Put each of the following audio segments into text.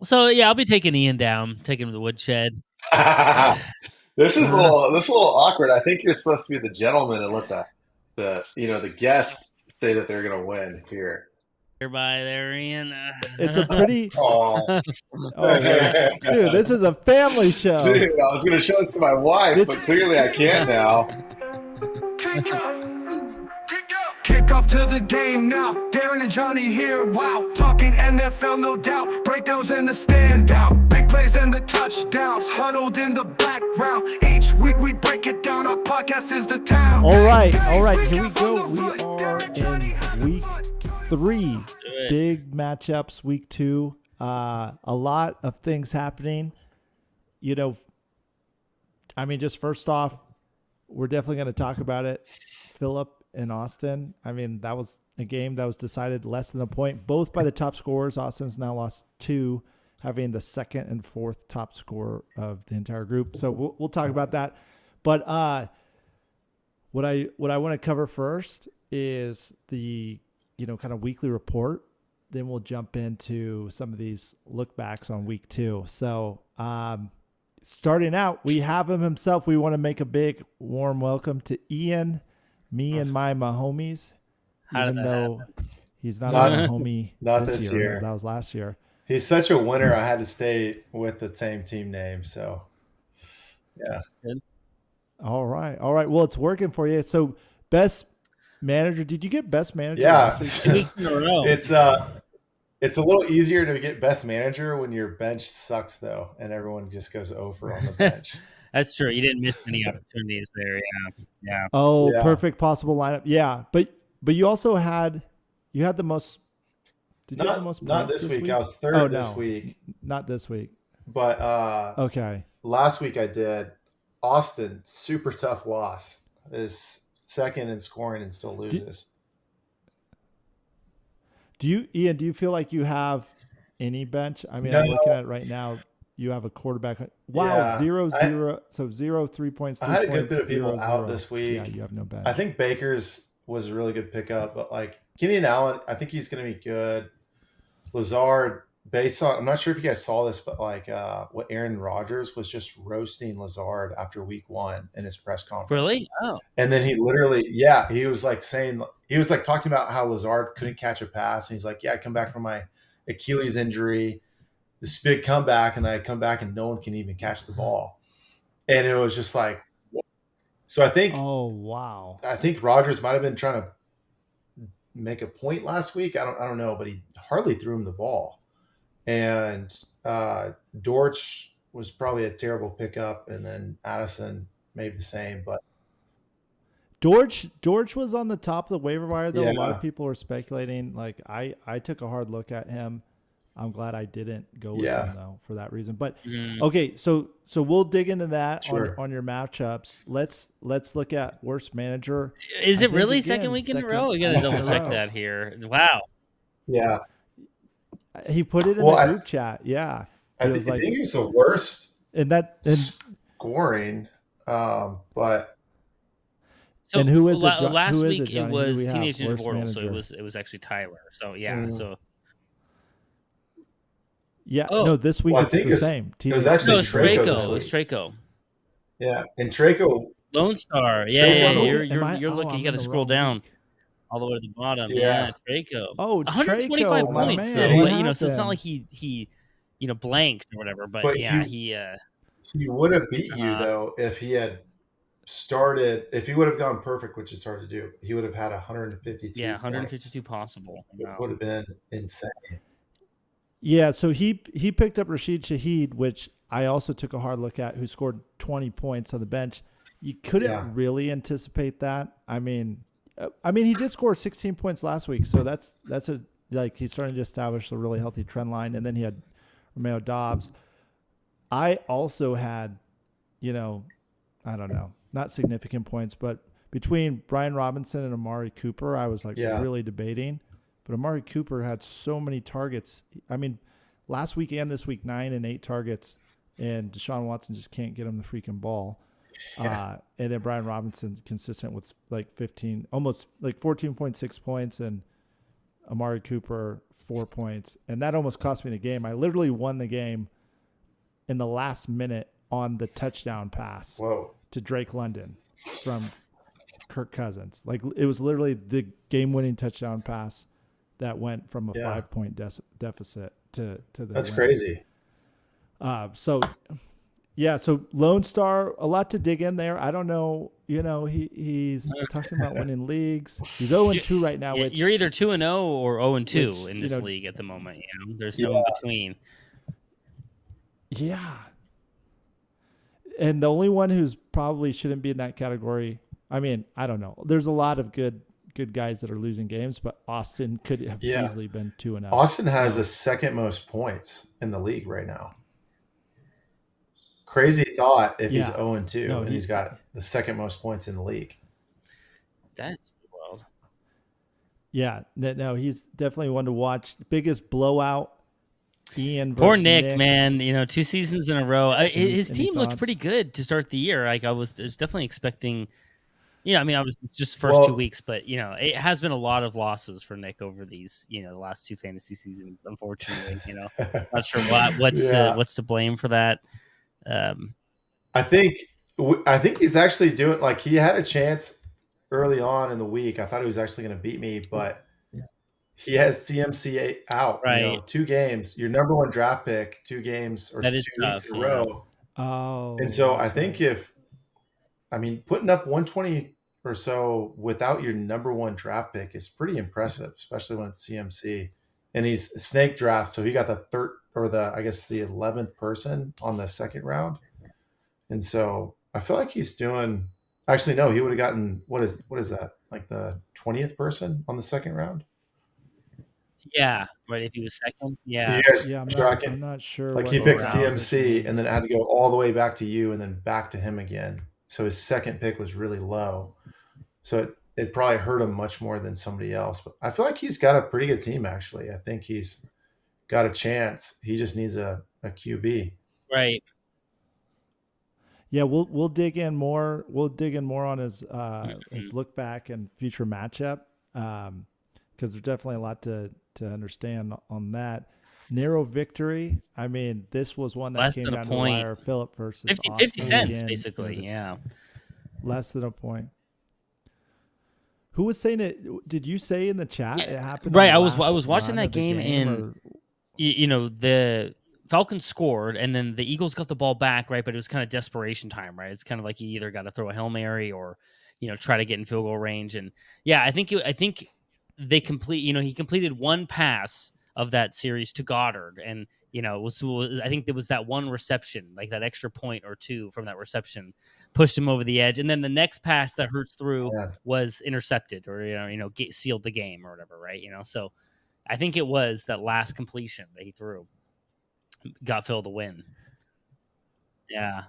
So yeah, I'll be taking Ian down, taking him to the woodshed. This is a little awkward. I think you're supposed to be the gentleman and let the guest say that they're gonna win here. Everybody there, Ian. It's a pretty. Oh, Oh wait, dude, this is a family show. dude, I was gonna show this to my wife, This but clearly I can't now. Kick off to the game now. Darin and Johnny here, wow. Talking NFL, no doubt. Breakdowns and the standout. Big plays and the touchdowns. Huddled in the background. Each week we break it down. Our podcast is the town. All right, here we go. We are in week 3. Big matchups, week 2. A lot of things happening. Just first off, we're definitely going to talk about it. Phillip and Austin. That was a game that was decided less than a point, both by the top scorers. Austin's now lost 2, having the second and fourth top score of the entire group. So we'll talk about that. But what I want to cover first is the kind of weekly report. Then we'll jump into some of these look backs on week 2. So starting out, we have him himself. We want to make a big warm welcome to Ian. Me and my homies, even though he's not a homie this year. That was last year. He's such a winner. I had to stay with the same team name. So, yeah. All right. Well, it's working for you. So, best manager. Did you get best manager? Yeah. Last week? 2 weeks in a row. It's a little easier to get best manager when your bench sucks though, and everyone just goes over on the bench. That's true. You didn't miss many opportunities there. Yeah. Oh, Yeah. perfect possible lineup. Yeah, but you also had the most. Did you have the most? Not points this week. I was third this week. Not this week. But okay. Last week I did. Austin, super tough loss. Is second in scoring and still loses. Ian, do you feel like you have any bench? No. I'm looking at it right now. You have a quarterback. Wow, Yeah. 0-0. So 0, 3 points. 3 I had a points, good bit of people 0, out 0. this week. Yeah, you have no bench. I think Baker's was a really good pickup, but like Kenyon Allen, I think he's going to be good. Lazard, based on, I'm not sure if you guys saw this, but like what Aaron Rodgers was just roasting Lazard after week 1 in his press conference. Really? Oh. And then he literally, he was like talking about how Lazard couldn't catch a pass. And he's like, I come back from my Achilles injury, this big comeback, and I come back and no one can even catch the ball. And it was just like, so I think, oh wow, I think Rodgers might have been trying to make a point last week. I don't know, but he hardly threw him the ball. And Dortch was probably a terrible pickup, and then Addison maybe the same. But Dortch was on the top of the waiver wire though. Yeah. A lot of people were speculating. Like I took a hard look at him. I'm glad I didn't go with him though for that reason. But okay, so we'll dig into that on your matchups. Let's look at worst manager. Is it really second week in a row? We got to double check that here. Wow. Yeah. He put it in the group chat. Yeah. I think he was the worst in scoring. But so and who is last who is week? It was Teenage Ninja Worst Portal, manager? so it was actually Tyler. So yeah, so. Yeah, no, this week it's the same. It was actually Traco. It was Traco. Yeah, and Traco. Lone Star. Yeah. You're looking. You got to scroll down all the way to the bottom. Yeah, Traco. Oh, 125 Traco, points. So, so it's not like he blanked or whatever. But yeah, he would have beat you though if he had started. If he would have gone perfect, which is hard to do, he would have had 152. Yeah, 152 possible. It would have been insane. Yeah, so he picked up Rashid Shaheed, which I also took a hard look at, who scored 20 points on the bench. You couldn't really anticipate that. I mean, he did score 16 points last week, so that's he's starting to establish a really healthy trend line. And then he had Romeo Dobbs. I also had, I don't know, not significant points, but between Brian Robinson and Amari Cooper, I was really debating. But Amari Cooper had so many targets. I mean, last week and this week, 9 and 8 targets, and Deshaun Watson just can't get him the freaking ball. Yeah. And then Brian Robinson consistent with like 15, almost like 14.6 points and Amari Cooper 4 points, and that almost cost me the game. I literally won the game in the last minute on the touchdown pass to Drake London from Kirk Cousins. Like, it was literally the game-winning touchdown pass that went from a 5-point deficit to the That's win. crazy. So Lone Star, a lot to dig in there. I don't know. He's talking about winning leagues. He's 0-2 right now. Which you're either 2-0 or 0-2 in this league at the moment. There's no in between. Yeah. And the only one who's probably shouldn't be in that category, I mean, I don't know. There's a lot of good guys that are losing games, but Austin could have easily been 2-0. Austin has the second most points in the league right now. Crazy thought if he's 0-2 and he's got the second most points in the league. That's wild. Yeah, no, he's definitely one to watch. Biggest blowout. Ian versus Poor Nick, man. 2 seasons in a row. His team looked thoughts? pretty good to start the year. Like, I was definitely expecting. I was just first 2 weeks, but it has been a lot of losses for Nick over these, the last 2 fantasy seasons. Unfortunately, not sure what's to blame for that. I think he's actually doing, like, he had a chance early on in the week. I thought he was actually going to beat me, but he has CMC out. Right. 2 games, your number 1 draft pick, 2 games or that 2 is weeks tough, in a row. Oh, and so I think putting up 120 or so without your number 1 draft pick is pretty impressive, especially when it's CMC. And he's snake draft, so he got the 11th person on the second round. And so I feel like he's doing. Actually, no, he would have gotten what is that? Like the 20th person on the second round. Yeah, right. If he was second, yeah. I'm not sure. Like, he picked CMC and then had to go all the way back to you and then back to him again. So his second pick was really low. So it probably hurt him much more than somebody else. But I feel like he's got a pretty good team, actually. I think he's got a chance. He just needs a QB. Right. Yeah, we'll dig in more. We'll dig in more on his look back and future matchup, because there's definitely a lot to understand on that. Narrow victory. I mean, this was one that came down to the wire. Phillip versus 50 cents, again, basically. Yeah. Less than a point. Who was saying it? Did you say in the chat it happened? Right. I was watching that game and the Falcons scored and then the Eagles got the ball back, right? But it was kind of desperation time, right? It's kind of like you either got to throw a Hail Mary or try to get in field goal range. And I think they he completed one pass of that series to Goddard, and I think there was that one reception, like that extra point or 2 from that reception, pushed him over the edge, and then the next pass that Hurts threw was intercepted, or sealed the game or whatever, right? So I think it was that last completion that he threw got Phil the win. Yeah.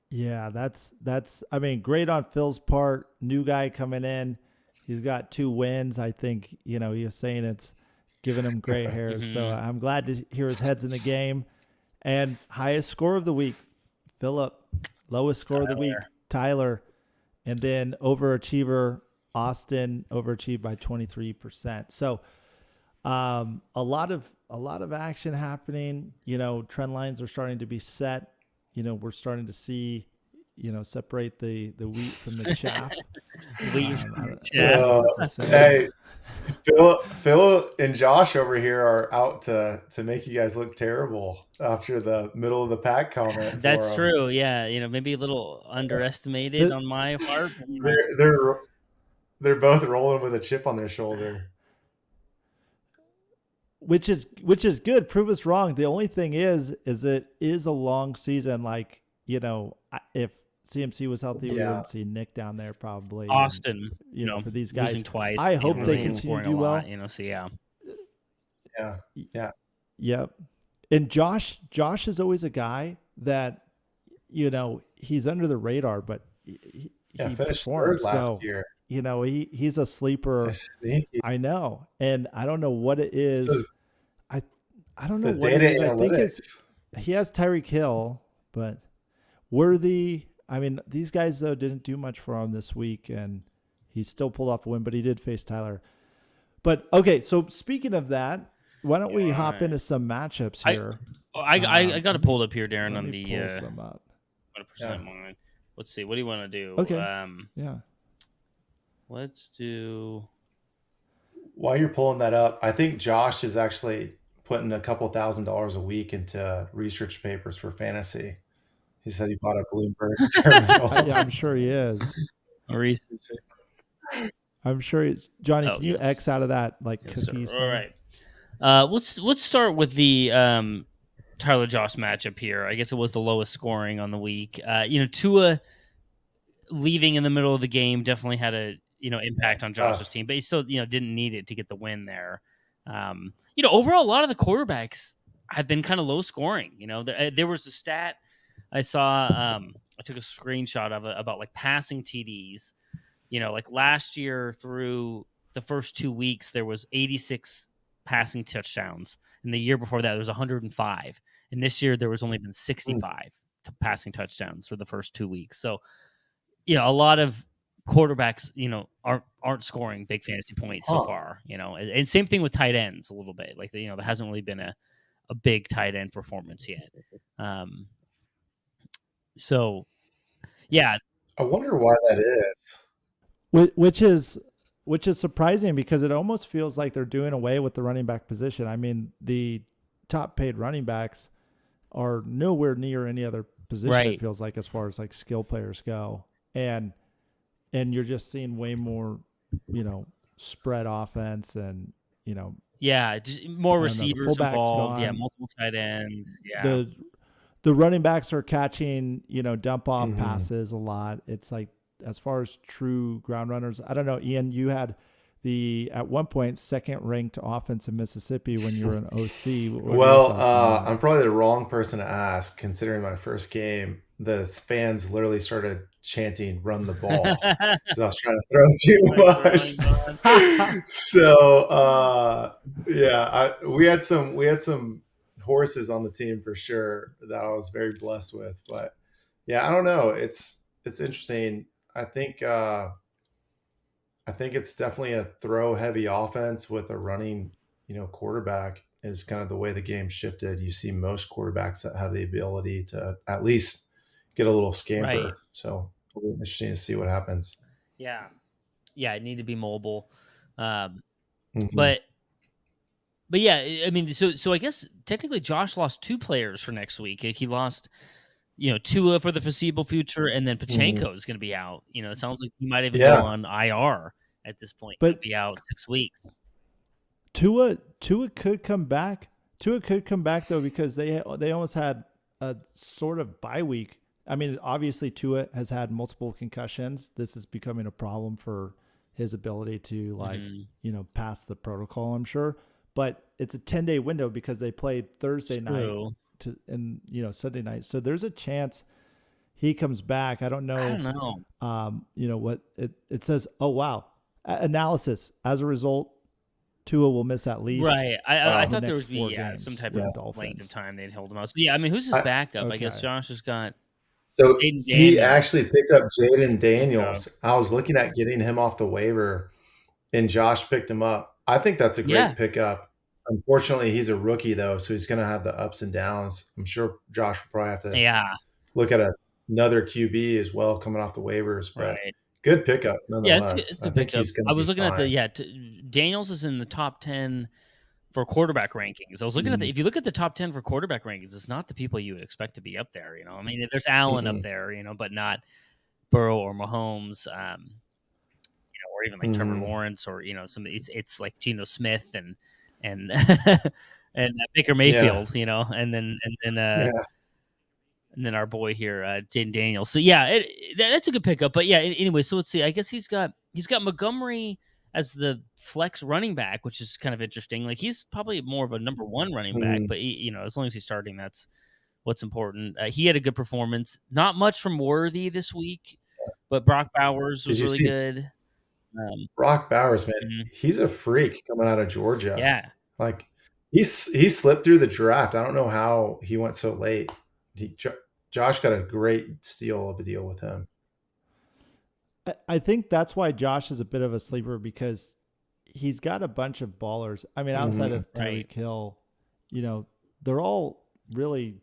Yeah, that's. I mean, great on Phil's part. New guy coming in, he's got 2 wins. I think he was saying it's giving him gray hairs. Mm-hmm. So I'm glad to hear his head's in the game. And highest score of the week, Phillip. Lowest score of the week, Tyler. And then overachiever, Austin, overachieved by 23%. So a lot of action happening. Trend lines are starting to be set. We're starting to see, separate the wheat from the chaff. Hey, Phil and Josh over here are out to make you guys look terrible after the middle of the pack comment. That's true. Yeah, maybe a little underestimated on my part. They're both rolling with a chip on their shoulder. Which is good. Prove us wrong. The only thing is it is a long season. Like, if CMC was healthy, we wouldn't see Nick down there probably. Austin, for these guys, twice. I hope they continue to do well. So yeah. Yep. And Josh is always a guy that, he's under the radar, but he finished performed. third last year. He's a sleeper. I know, and I don't know what it is. I don't know what it is. I think he has Tyreek Hill, but Worthy. I mean, these guys though didn't do much for him this week, and he still pulled off a win. But he did face Tyler. But okay, so speaking of that, why don't we hop into some matchups here? I got it pulled up here, Darin, on the pull some up. 100% mine. Let's see. What do you want to do? Okay. Let's do. While you're pulling that up, I think Josh is actually putting a couple $1,000s a week into research papers for fantasy. He said he bought a Bloomberg terminal. Yeah, I'm sure he is. Research. I'm sure it's Johnny. Can you X out of that cookies? All right. Let's start with the Tyler Josh matchup here. I guess it was the lowest scoring on the week. Tua leaving in the middle of the game definitely had a impact on Josh's team, but he still didn't need it to get the win there. Overall, a lot of the quarterbacks have been kind of low scoring. There was a stat I saw. I took a screenshot of it about passing TDs. Last year through the first 2 weeks, there was 86 passing touchdowns. And the year before that, there was 105. And this year, there was only been 65 passing touchdowns for the first 2 weeks. So, a lot of quarterbacks, aren't scoring big fantasy points so far, and same thing with tight ends a little bit. There hasn't really been a big tight end performance yet. So, yeah. I wonder why that is. Which is surprising because it almost feels like they're doing away with the running back position. I mean, the top paid running backs are nowhere near any other position. Right. It feels like as far as skill players go, and you're just seeing way more, spread offense and just more receivers involved. Gone. Yeah, multiple tight ends. Yeah, the running backs are catching dump off passes a lot. It's as far as true ground runners, I don't know, Ian, you had at one point, second ranked offense in Mississippi when you were an OC. Well, I'm probably the wrong person to ask considering my first game. The fans literally started chanting "Run the ball" because I was trying to throw too much. So, we had some horses on the team for sure that I was very blessed with. But yeah, I don't know. It's interesting. I think it's definitely a throw heavy offense with a running, quarterback is kind of the way the game shifted. You see most quarterbacks that have the ability to at least get a little scamper. Right. So it'll be interesting to see what happens. Yeah. Yeah. It need to be mobile. But yeah, I mean, so I guess technically Josh lost 2 players for next week. He lost, Tua for the foreseeable future, and then Pacheco is going to be out. It sounds like he might even go on IR at this point. But be out 6 weeks. Tua could come back. Tua could come back though because they almost had a sort of bye week. I mean, obviously Tua has had multiple concussions. This is becoming a problem for his ability to pass the protocol, I'm sure. But it's a 10-day window because they played Thursday night and Sunday night. So there's a chance he comes back. I don't know. What it says. Oh wow. Analysis. As a result, Tua will miss at least. Right. I thought there would be some type of length of time they'd hold him out. So, yeah, I mean, who's his backup? Okay. I guess Josh has got. So he actually picked up Jaden Daniels. I was looking at getting him off the waiver, and Josh picked him up. I think that's a great pickup. Unfortunately, he's a rookie, though, so he's going to have the ups and downs. I'm sure Josh will probably have to look at another QB as well coming off the waivers. But good pickup, nonetheless. Yeah, it's a good pickup. I was looking at Daniels is in the top 10 for quarterback rankings. I was looking at if you look at the top 10 for quarterback rankings, it's not the people you would expect to be up there. I mean, there's Allen up there, but not Burrow or Mahomes, or even like Trevor Lawrence or, some it's like Geno Smith and Baker Mayfield, and then our boy here, Jaden Daniels. So yeah, that's a good pickup. But yeah, anyway, so let's see. I guess he's got Montgomery as the flex running back, which is kind of interesting. Like he's probably more of a number 1 running back, but as long as he's starting, that's what's important. He had a good performance. Not much from Worthy this week, but Brock Bowers was really good. Brock Bowers, man, he's a freak coming out of Georgia. Yeah, like he slipped through the draft. I don't know how he went so late. Josh got a great steal of a deal with him. I think that's why Josh is a bit of a sleeper because he's got a bunch of ballers. I mean, outside of Tyreek Hill, they're all really,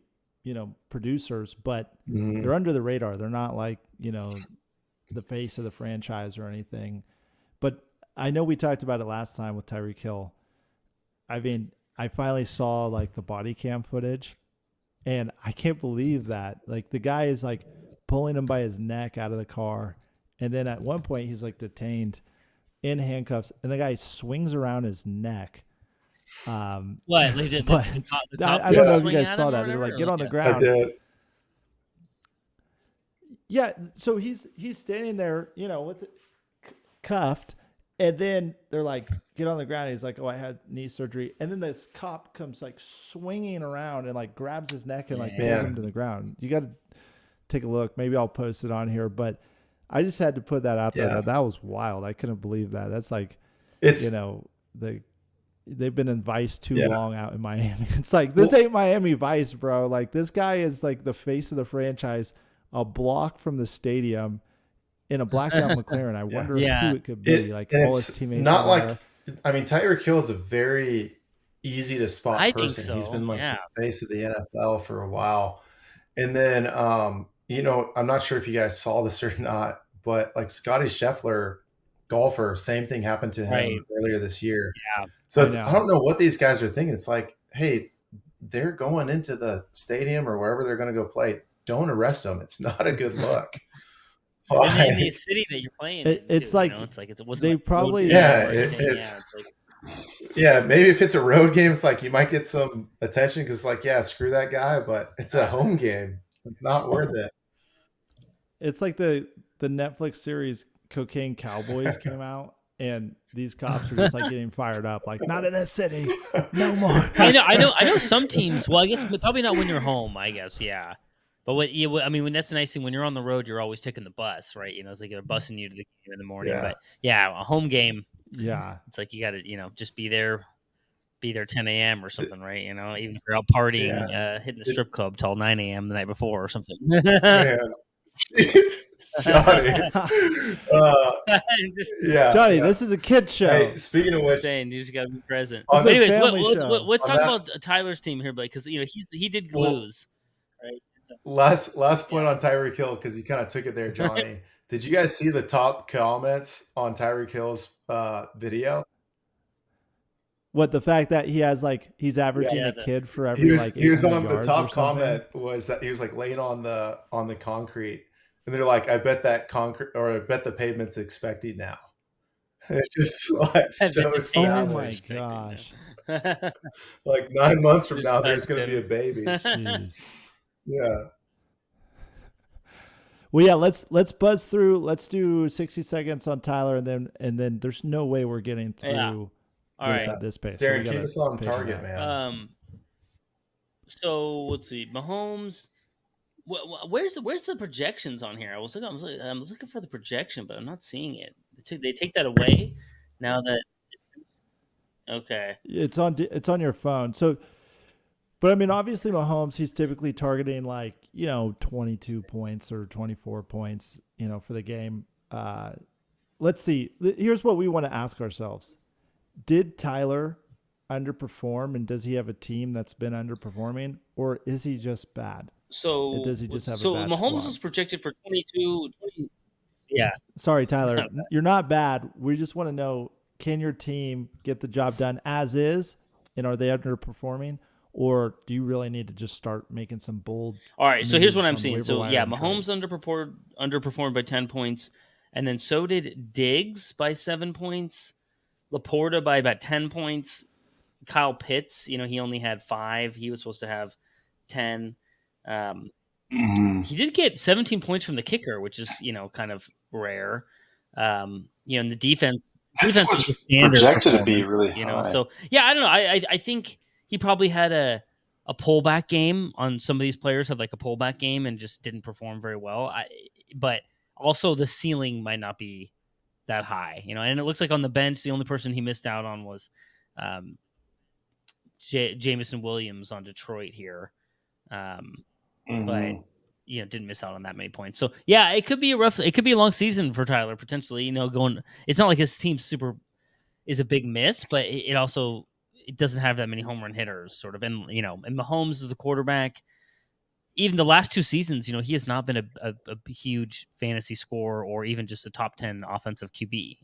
producers, but they're under the radar. They're not like, the face of the franchise or anything. But I know we talked about it last time with Tyreek Hill. I mean, I finally saw like the body cam footage, and I can't believe that. Like the guy is like pulling him by his neck out of the car. And then at one point he's like detained in handcuffs, and the guy swings around his neck. What? They did, but the I don't know if you guys saw that. They're like, get on the ground. I did. Yeah. So he's standing there, with cuffed, and then they're like, get on the ground. He's like, oh, I had knee surgery. And then this cop comes like swinging around and like grabs his neck and like pulls him to the ground. You got to take a look. Maybe I'll post it on here, but I just had to put that out there. That was wild. I couldn't believe that. That's like, they've been in Vice too long out in Miami. It's like, this ain't Miami Vice, bro. Like this guy is like the face of the franchise, a block from the stadium in a blacked out McLaren. I wonder who it could be. Like all his teammates. Not like, I mean, Tyreek Hill is a very easy to spot person. Think so. He's been like the face of the NFL for a while. And then, I'm not sure if you guys saw this or not, but like Scotty Scheffler, golfer, same thing happened to him earlier this year. Yeah. So I don't know what these guys are thinking. It's like, hey, they're going into the stadium or wherever they're going to go play. Don't arrest them. It's not a good look. In the city that you're playing, it's like it wasn't they like probably maybe if it's a road game, it's like you might get some attention because like screw that guy, but it's a home game, not worth it. It's like the Netflix series Cocaine Cowboys came out, and these cops are just like getting fired up, like not in this city, no more. I know some teams. Well, I guess probably not when you're home. I guess But when that's the nice thing, when you're on the road, you're always taking the bus, right? It's like they're busing you to the game in the morning. Yeah. But a home game, it's like you got to, just be there 10 a.m. or something, right? Even if you're out partying, hitting the strip club till 9 a.m. the night before or something. Man. Johnny. Johnny, this is a kid show. Hey, speaking of which, you just got to be present. Anyways, let's talk about Tyler's team here, because he did lose. Right. Last point on Tyreek Hill, because you kind of took it there, Johnny. Did you guys see the top comments on Tyreek Hill's video? What, the fact that he has he's averaging a kid for every he was on the top comment was that he was like laying on the concrete, and they're like, I bet that concrete, or I bet the pavement's expecting now. And it's just like so sad. Oh my gosh. Like 9 months from now, there's going to be a baby. Jeez. Yeah. Well, yeah, let's buzz through. Let's do 60 seconds on Tyler, and then there's no way we're getting through at this pace. Darin, keep us on target, man. So let's see, Mahomes. Where's the projections on here? I was looking for the projection, but I'm not seeing it. They take that away now that it's on your phone. So. But I mean, obviously Mahomes, he's typically targeting 22 points or 24 points, for the game. Let's see. Here's what we want to ask ourselves. Did Tyler underperform, and does he have a team that's been underperforming, or is he just bad? So and does he just have so a bad Mahomes squad? is projected for 22. Yeah. Sorry, Tyler. You're not bad. We just want to know, can your team get the job done as is, and are they underperforming? Or do you really need to just start making some bold? All right, so here's what I'm seeing. So Mahomes underperformed by 10 points, and then so did Diggs by 7 points, Laporta by about 10 points, Kyle Pitts. He only had 5. He was supposed to have 10. He did get 17 points from the kicker, which is kind of rare. And the defense was projected to be really high. So I don't know. I think he probably had a pullback game on some of these players, had like a pullback game and just didn't perform very well. But also the ceiling might not be that high, and it looks like on the bench, the only person he missed out on was Jameson Williams on Detroit here. But didn't miss out on that many points. So it could be a long season for Tyler potentially, it's not like his team's super is a big miss, but it also doesn't have that many home run hitters, sort of. And and Mahomes is the quarterback. Even the last 2 seasons, he has not been a huge fantasy scorer or even just a top 10 offensive QB.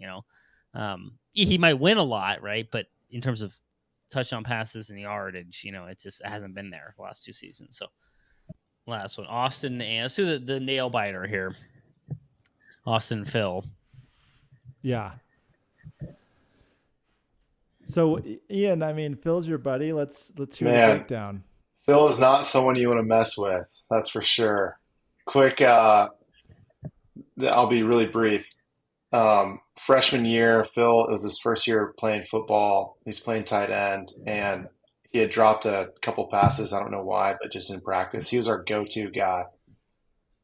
He might win a lot, right? But in terms of touchdown passes and yardage, it hasn't been there the last 2 seasons. So last one, Austin, and let's do the nail biter here. Austin, Phil. Yeah. So Ian, I mean, Phil's your buddy. Let's hear the breakdown. Phil is not someone you want to mess with. That's for sure. Quick, I'll be really brief. Freshman year, Phil, it was his first year playing football. He's playing tight end, and he had dropped a couple passes. I don't know why, but just in practice. He was our go-to guy.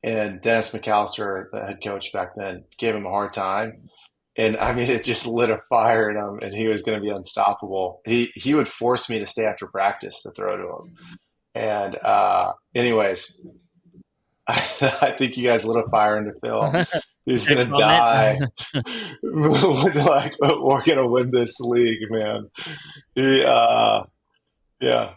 And Dennis McAllister, the head coach back then, gave him a hard time. And I mean, it just lit a fire in him, and he was going to be unstoppable. He would force me to stay after practice to throw to him. And anyways, I think you guys lit a fire into Phil. He's going to die. Like, we're going to win this league, man. Yeah.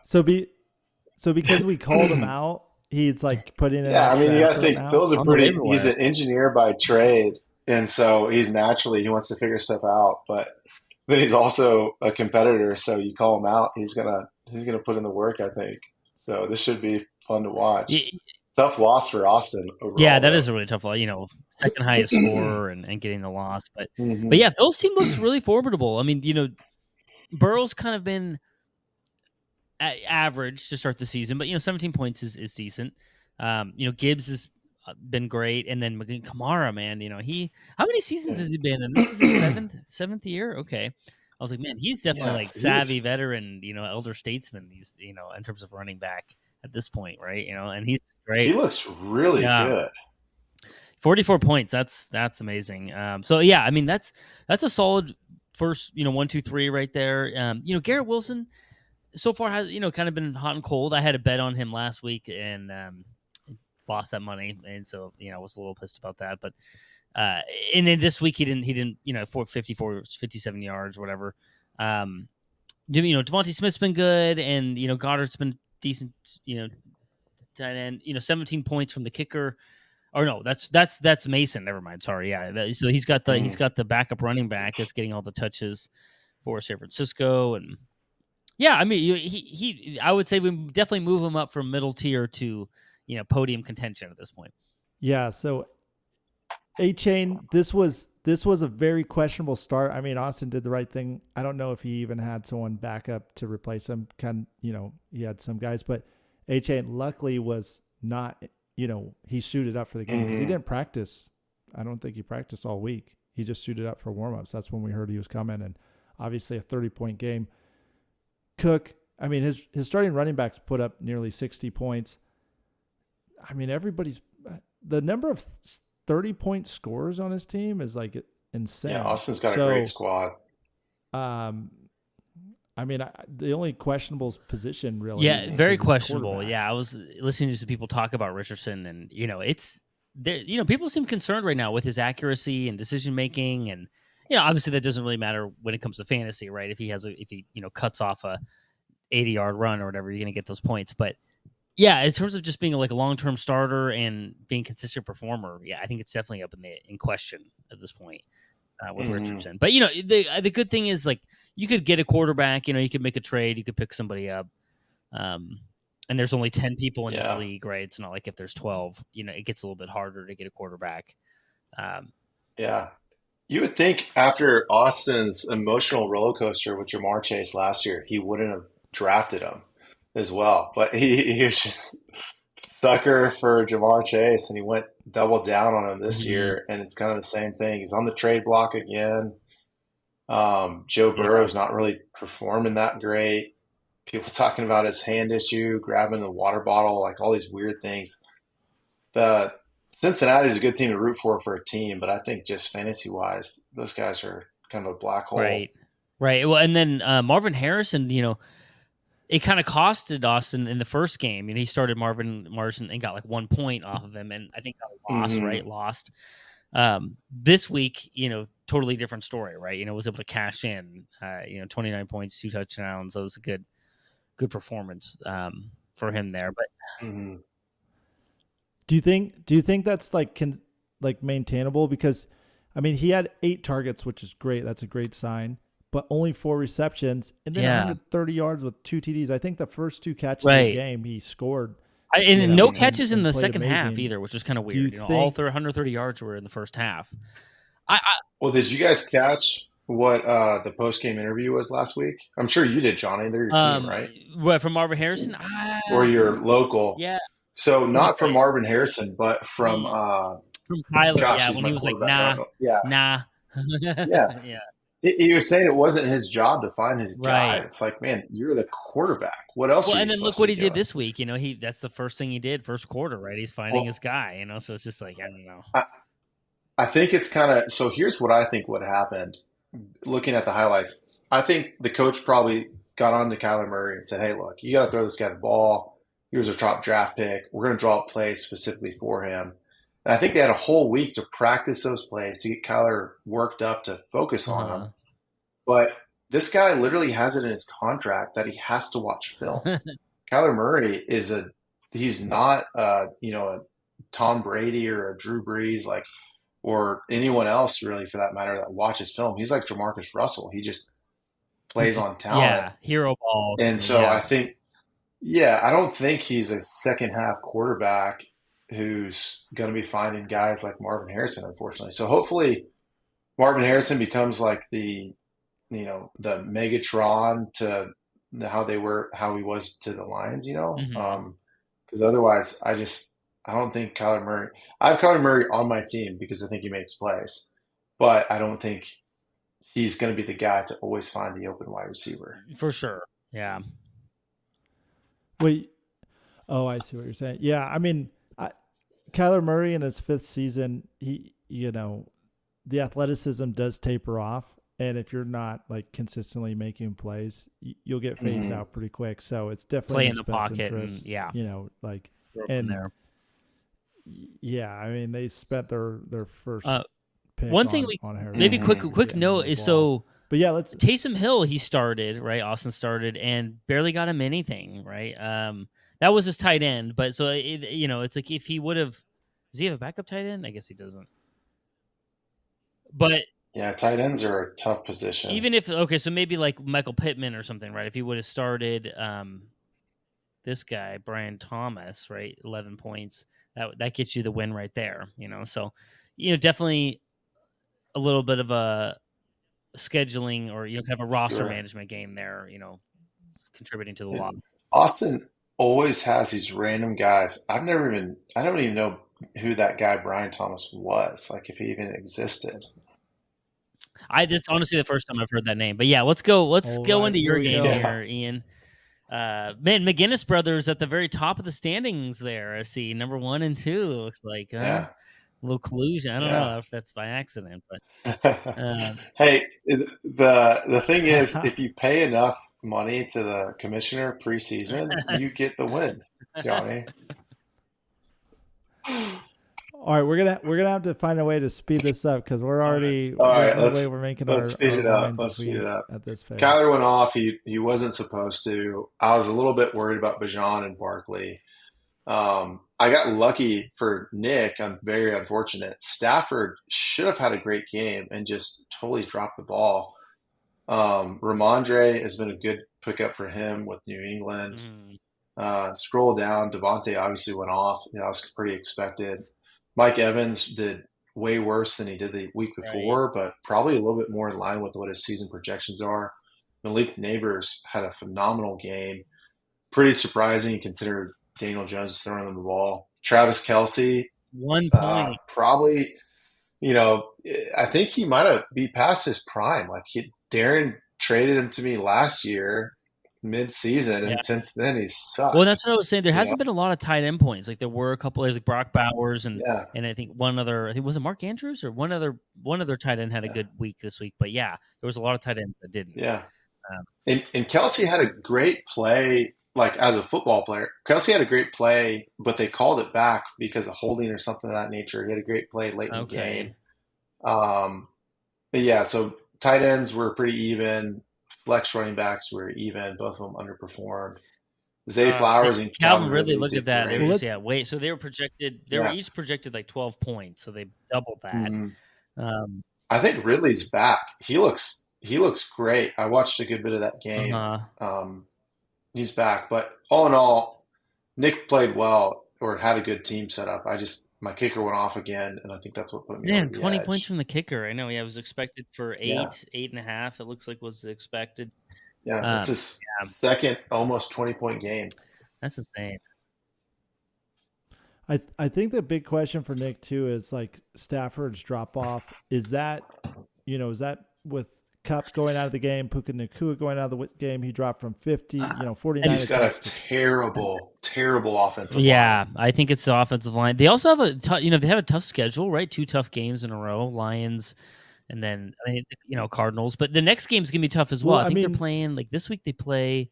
So because we called him out, he's like putting in. Yeah, I mean, you got to think Phil's he's an engineer by trade. And so he wants to figure stuff out, but then he's also a competitor. So you call him out, he's gonna put in the work, I think. So this should be fun to watch. Yeah. Tough loss for Austin overall. Yeah, that is a really tough loss. Second highest scorer and getting the loss, but yeah, Phil's team looks really formidable. I mean, Burrow's kind of been average to start the season, but 17 points is decent. Gibbs has been great, and then Kamara, man, how many seasons has he been in? This is his seventh year. Okay, I was like, man, he's definitely savvy veteran, elder statesman. These, in terms of running back at this point, right? And he's great. He looks really good. 44 points. That's amazing. So yeah, I mean that's a solid first, 1, 2, 3 right there. Garrett Wilson so far has kind of been hot and cold. I had a bet on him last week and lost that money, and so I was a little pissed about that. But and then this week he didn't 54, 57 yards, whatever. Devontae Smith's been good, and Goddard's been decent. Tight end. 17 points from the kicker. Or no, that's Mason. Never mind. Sorry. Yeah. So he's got the backup running back that's getting all the touches for San Francisco, and yeah, I mean he I would say we definitely move him up from middle tier to podium contention at this point. Yeah. So A-Chain, this was a very questionable start. I mean, Austin did the right thing. I don't know if he even had someone back up to replace him. He had some guys, but A-Chain luckily was not. He suited up for the game because he didn't practice. I don't think he practiced all week. He just suited up for warm-ups. That's when we heard he was coming, and obviously a 30-point game. Cook, I mean, his starting running backs put up nearly 60 points. I mean, the number of 30-point scorers on his team is like insane. Yeah, Austin's got a great squad. I mean, the only questionable position really. Yeah, very questionable. Yeah, I was listening to some people talk about Richardson, and it's people seem concerned right now with his accuracy and decision making, and obviously that doesn't really matter when it comes to fantasy, right? If he cuts off a 80-yard run or whatever, you're gonna get those points. But yeah, in terms of just being like a long-term starter and being a consistent performer, yeah, I think it's definitely up in question at this point with Richardson. But the good thing is like. You could get a quarterback, you could make a trade, you could pick somebody up. And there's only 10 people in this league, right? It's not like if there's 12, it gets a little bit harder to get a quarterback. Yeah. You would think after Austin's emotional roller coaster with Jamar Chase last year, he wouldn't have drafted him as well. But he was just sucker for Jamar Chase, and he went double down on him this year, and it's kind of the same thing. He's on the trade block again. Joe Burrow's not really performing that great. People talking about his hand issue, grabbing the water bottle, like all these weird things. The Cincinnati is a good team to root for a team, but I think just fantasy-wise, those guys are kind of a black hole. Right. Well, and then Marvin Harrison, it kind of costed Austin in the first game. He started Marvin and got like 1 point off of him, and I think got lost, right? Lost. This week, totally different story, right? Was able to cash in, 29 points, 2 touchdowns. That was a good performance for him there. But Mm-hmm. Do you think that's like maintainable? Because I mean, he had 8 targets, which is great. That's a great sign. But only 4 receptions and then 130 yards with 2 TDs. I think the first 2 catches of the game he scored. And no catches in the second amazing. half either, which was kind of weird. All 130 yards were in the first half. Well, did you guys catch what the post-game interview was last week? I'm sure you did, Johnny. They're your team, right? What, from Marvin Harrison? Or your local? Yeah. So not from Marvin Harrison, but from Tyler. Gosh, when he was like, nah. Yeah. Yeah. He was saying it wasn't his job to find his guy. Right. It's like, man, you're the quarterback. What else? Well, are you and then look what he did this week. That's the first thing he did first quarter, right? He's finding his guy. So it's just like, I don't know. I think it's kind of so. Here's what I think what happened. Looking at the highlights, I think the coach probably got on to Kyler Murray and said, "Hey, look, you got to throw this guy the ball. Here's a top draft pick. We're going to draw up plays specifically for him." And I think they had a whole week to practice those plays to get Kyler worked up to focus on them. But this guy literally has it in his contract that he has to watch film. Kyler Murray he's not a Tom Brady or a Drew Brees or anyone else really for that matter that watches film. He's like Jamarcus Russell. He just plays on talent. Yeah, hero ball. And so I think, I don't think he's a second half quarterback who's going to be finding guys like Marvin Harrison, unfortunately. So hopefully Marvin Harrison becomes like the Megatron to how he was to the Lions, because otherwise I don't think Kyler Murray. I have Kyler Murray on my team because I think he makes plays, but I don't think he's going to be the guy to always find the open wide receiver. For sure. Yeah. Wait. Oh, I see what you're saying. Yeah. I mean, Kyler Murray in his 5th season, he, the athleticism does taper off. And if you're not like consistently making plays, you'll get phased out pretty quick. So it's definitely play in the pocket. Interest, and there. Yeah, I mean they spent their first pick one thing on Harrison. Maybe quick note is so. But yeah, let's Taysom Hill. He started right. Austin started and barely got him anything right. That was his tight end, but so it's like if he would have, does he have a backup tight end? I guess he doesn't. But yeah, tight ends are a tough position. Even if so maybe like Michael Pittman or something, right? If he would have started this guy Brian Thomas, right, 11 points, that gets you the win right there. So definitely a little bit of a scheduling or kind of a roster management game there. Contributing to the loss. Austin always has these random guys. I don't even know who that guy Brian Thomas was. Like if he even existed. That's honestly the first time I've heard that name. But yeah, let's go into your game here, Ian. Man, McGinnis brothers at the very top of the standings there. I see number 1 and 2. Looks like a little collusion. I don't know if that's by accident, but hey, the thing is, if you pay enough money to the commissioner preseason, you get the wins, Johnny. All right, we're gonna have to find a way to speed this up because we're already. All right, we're making let's speed it up. Let's speed it up at this phase. Kyler went off. He wasn't supposed to. I was a little bit worried about Bijan and Barkley. I got lucky for Nick. I'm very unfortunate. Stafford should have had a great game and just totally dropped the ball. Ramondre has been a good pickup for him with New England. Scroll down, Devontae obviously went off. That was pretty expected. Mike Evans did way worse than he did the week before, but probably a little bit more in line with what his season projections are. Malik Neighbors had a phenomenal game. Pretty surprising considering Daniel Jones is throwing them the ball. Travis Kelce, 1 point. Probably, I think he might have be past his prime. Like Darin traded him to me last year, mid-season, and since then he's sucked. Well, that's what I was saying. There hasn't been a lot of tight end points. Like there were a couple. There's like Brock Bowers and I think one other. I think was it Mark Andrews or one other tight end had a good week this week. But there was a lot of tight ends that didn't. Yeah. And Kelce had a great play. Like as a football player, Kelce had a great play, but they called it back because of holding or something of that nature. He had a great play late in the game. But yeah, so tight ends were pretty even. Flex running backs were even. Both of them underperformed. Zay Flowers and Calvin Calvin Ridley, Ridley look at did that. They were great. just wait. So they were projected. They were Yeah. each projected like 12 points. So they doubled that. Um, I think Ridley's back. He looks great. I watched a good bit of that game. He's back, but all in all, Nick played well or had a good team set up. My kicker went off again, and I think that's what put me over the 20 points edge. from the kicker. I know. Yeah, it was expected for Yeah. 8.5. It looks like was expected. Yeah, it's his second almost 20-point game. That's insane. I think the big question for Nick too is like Stafford's drop off. Is that with Kupp going out of the game, Puka Nacua going out of the game, he dropped from 50, 49. He's got a terrible offensive line. Yeah, I think it's the offensive line. They also have they have a tough schedule, right? 2 tough games in a row, Lions, and then Cardinals. But the next game's gonna be tough as well. I think they're playing like this week. They play.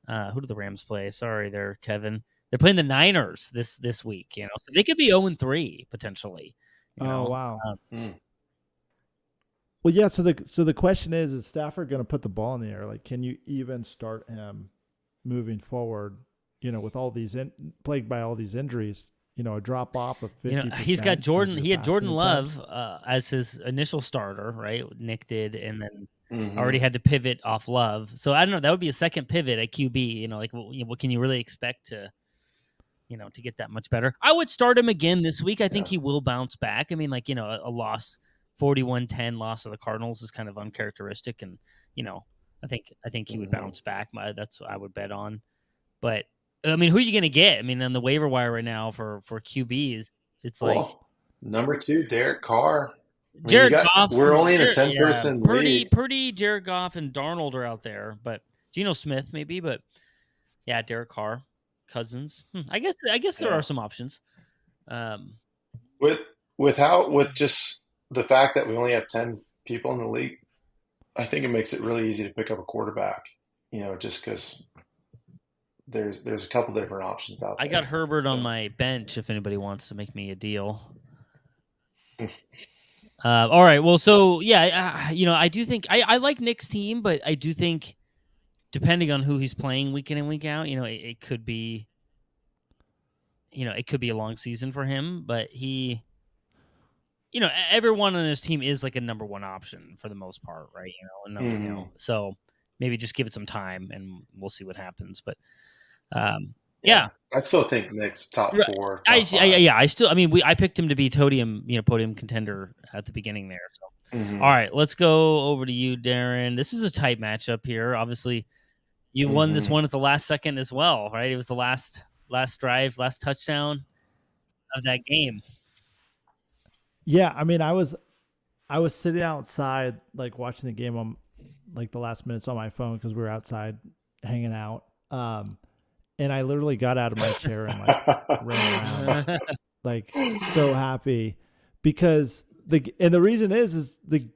Who do the Rams play? Sorry, there, Kevin. They're playing the Niners this week. So they could be 0-3 potentially. Wow. Well, yeah. So the question is Stafford going to put the ball in the air? Like, can you even start him moving forward? With all these plagued by all these injuries, a drop off of 50%. He's got Jordan. He had Jordan Love as his initial starter, right? Nick did, and then already had to pivot off Love. So I don't know. That would be a second pivot at QB. What can you really expect to get that much better? I would start him again this week. I think he will bounce back. I mean, a loss. 41-10 loss of the Cardinals is kind of uncharacteristic, and I think he would bounce back. That's what I would bet on. But I mean, who are you going to get? I mean, on the waiver wire right now for QBs, it's like number 2, Derek Carr. Jared Goff. We're only in a 10-person league. Purdy, Jared Goff, and Darnold are out there, but Geno Smith maybe. But yeah, Derek Carr, Cousins. I guess there are some options. With just the fact that we only have 10 people in the league, I think it makes it really easy to pick up a quarterback, just because there's a couple different options out there. I got Herbert on my bench if anybody wants to make me a deal. All right. Well, so yeah, I do think I like Nick's team, but I do think depending on who he's playing week in and week out, it could be, it could be a long season for him, but he, everyone on his team is like a number 1 option for the most part, right? So maybe just give it some time and we'll see what happens. But yeah, I still think Nick's top 4. I picked him to be podium contender at the beginning there. So all right, let's go over to you, Darin. This is a tight matchup here. Obviously, you won this one at the last second as well, right? It was the last drive, last touchdown of that game. Yeah, I mean, I was sitting outside, like watching the game on like the last minutes on my phone because we were outside hanging out. And I literally got out of my chair and like ran around, like so happy because the reason is the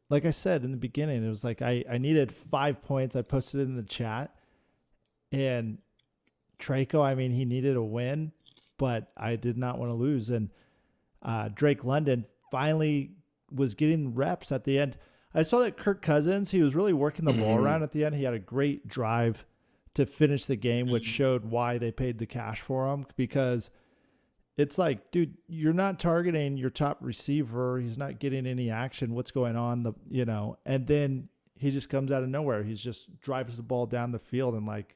like I said in the beginning, it was like I needed 5 points. I posted it in the chat, and Traco, I mean, he needed a win, but I did not want to lose. And Drake London finally was getting reps at the end. I saw that Kirk Cousins, he was really working the ball around at the end. He had a great drive to finish the game, which showed why they paid the cash for him, because it's like, dude, you're not targeting your top receiver. He's not getting any action. What's going on? And then he just comes out of nowhere. He's just drives the ball down the field in like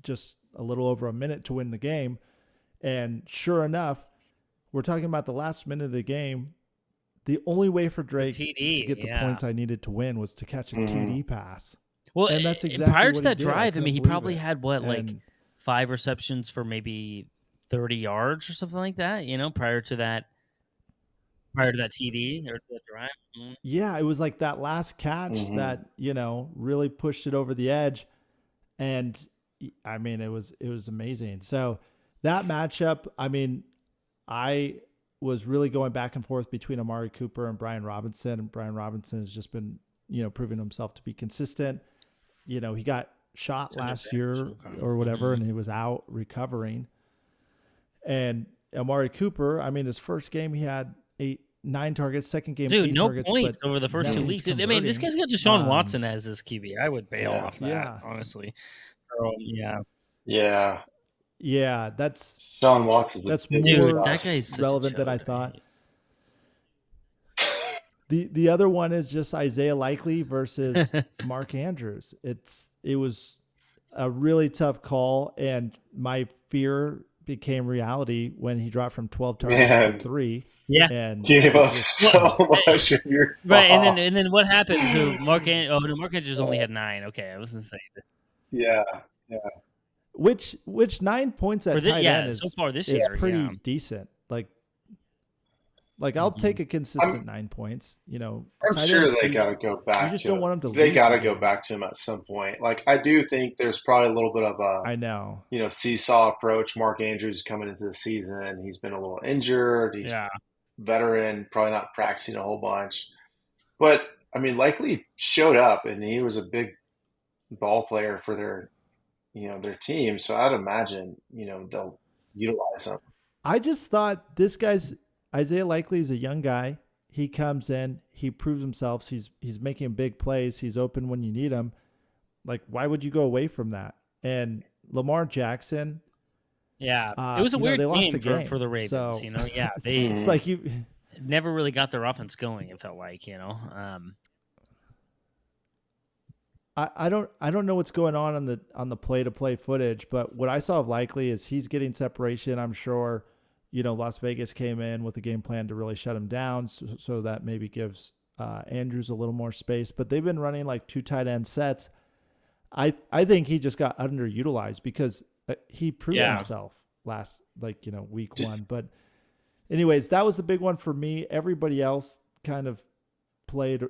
just a little over a minute to win the game. And sure enough, we're talking about the last minute of the game. The only way for Drake to get the points I needed to win was to catch a TD pass. Well, and that's exactly prior what to that he did. drive, I mean, he probably had like 5 receptions for maybe 30 yards or something like that, prior to that TD or the drive. Yeah, it was like that last catch that, really pushed it over the edge. And I mean, it was amazing. So that matchup, I mean, I was really going back and forth between Amari Cooper and Brian Robinson. And Brian Robinson has just been, proving himself to be consistent. He got shot last year or whatever, and he was out recovering. And Amari Cooper, I mean, his first game he had 8 9 targets, second game Dude, 8 no targets, points but over the first 2 nothing's weeks. I mean, this converting. guy's got Deshaun Watson as his QB. I would bail off that, Yeah. honestly. So, yeah. Yeah. Yeah, that's Sean Watson's that's a big more Dude, that bust. guy's such a relevant than I chode. thought. The other one is just Isaiah Likely versus Mark Andrews. It was a really tough call, and my fear became reality when he dropped from 12 targets to 3. Yeah. And Gave it up just- so much of your Right, thought. and then what happened to Mark? Oh, no, Mark Andrews only had 9. Okay, I was gonna say Yeah. which 9 points at tight end is so far this is year, pretty yeah. decent. Like I'll take a consistent 9 points. You know, I'm tight sure ends, they you- got to go back You just to don't him. want him to They lose got to the go game. back to him at some point. Like, I do think there's probably a little bit of a, I know. seesaw approach. Mark Andrews coming into the season. He's been a little injured. He's Yeah. veteran, probably not practicing a whole bunch. But, I mean, likely showed up, and he was a big ball player for their team. So I'd imagine, they'll utilize him. I just thought this guy's Isaiah Likely is a young guy. He comes in, he proves himself. He's making big plays. He's open when you need him. Like, why would you go away from that? And Lamar Jackson, Yeah, it was a weird they lost game, the game for the Ravens. so Yeah, they it's like you never really got their offense going. It felt like, I don't know what's going on the play-to-play footage, but what I saw of Likely is he's getting separation. I'm sure, Las Vegas came in with a game plan to really shut him down, so that maybe gives Andrews a little more space. But they've been running like 2 tight end sets. I think he just got underutilized because he proved himself last week 1. But anyways, that was the big one for me. Everybody else kind of played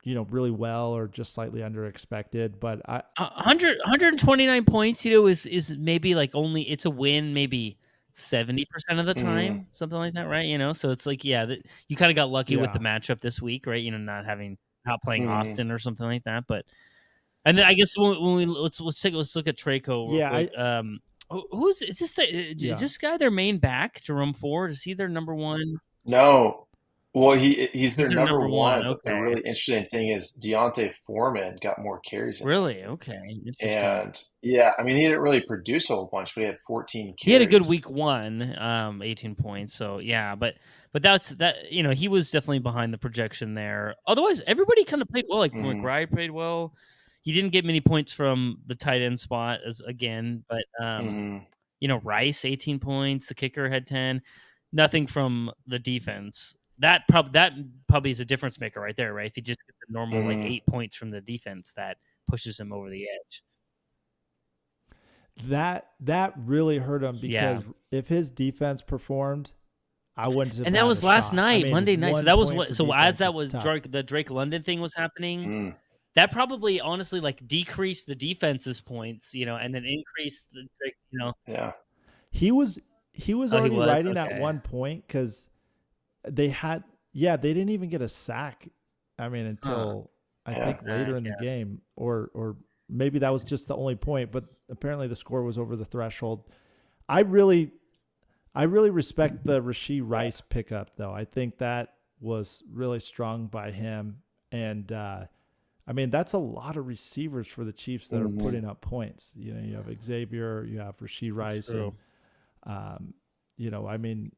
really well or just slightly under expected, but 129 points, is maybe like it's a win maybe 70% of the time, something like that, right? So it's like, you kind of got lucky with the matchup this week, right? Not playing Austin or something like that, but and then I guess when we let's look at Traco. Yeah, quick. Is this guy their main back, Jerome Ford? Is he their number 1? No. Well, he's their number one. Okay. But the really interesting thing is Deontay Foreman got more carries. Really? Okay. And yeah, I mean, he didn't really produce a whole bunch, but he had 14 carries. He had a good week 1, 18 points. So yeah, but that's that. He was definitely behind the projection there. Otherwise, everybody kind of played well. Like McBride played well. He didn't get many points from the tight end spot but Rice 18 points. The kicker had 10. Nothing from the defense. That probably is a difference maker right there, right? If he just gets a normal 8 points from the defense, that pushes him over the edge. That really hurt him because if his defense performed, I wouldn't have. And that was last night, Monday night. So that was what. So as that was the Drake London thing was happening, that probably honestly decreased the defense's points, and then increased the Drake. Yeah. He was already riding okay. at one point because they didn't even get a sack. I mean, until I think later in the game, or maybe that was just the only point. But apparently, the score was over the threshold. I really respect the Rashee Rice pickup, though. I think that was really strong by him, and I mean that's a lot of receivers for the Chiefs that are putting up points. You have Xavier, you have Rashee Rice, and I mean.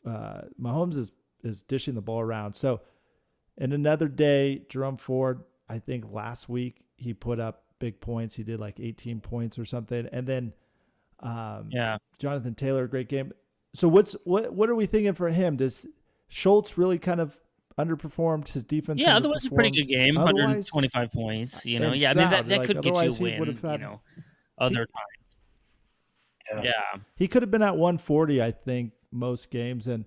Mahomes is dishing the ball around. So in another day, Jerome Ford, I think last week he put up big points. He did like 18 points or something. And then Jonathan Taylor, great game. So what are we thinking for him? Does Schultz really kind of underperformed his defense? Yeah, otherwise a pretty good game. 125 points. Stroud, I mean that could get you a win. Other times. Yeah. He could have been at 140, I think, most games. And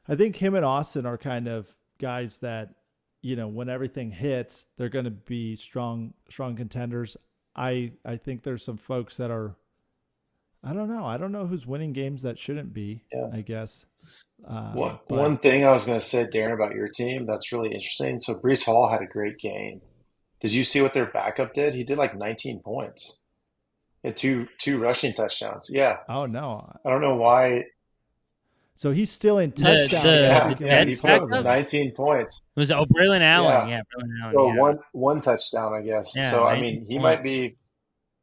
I think him and Austin are kind of guys that, when everything hits, they're going to be strong contenders. I think there's some folks that are, I don't know who's winning games that shouldn't be, I guess. One thing I was going to say, Darin, about your team that's really interesting. So Breece Hall had a great game. Did you see what their backup did? He did like 19 points. He had two rushing touchdowns. Yeah. Oh, no. I don't know why. So he's still in touchdown. He put 19 points. Was it Braylon Allen? Yeah, Braylon Allen. So one touchdown, I guess. Yeah, so I mean, he might be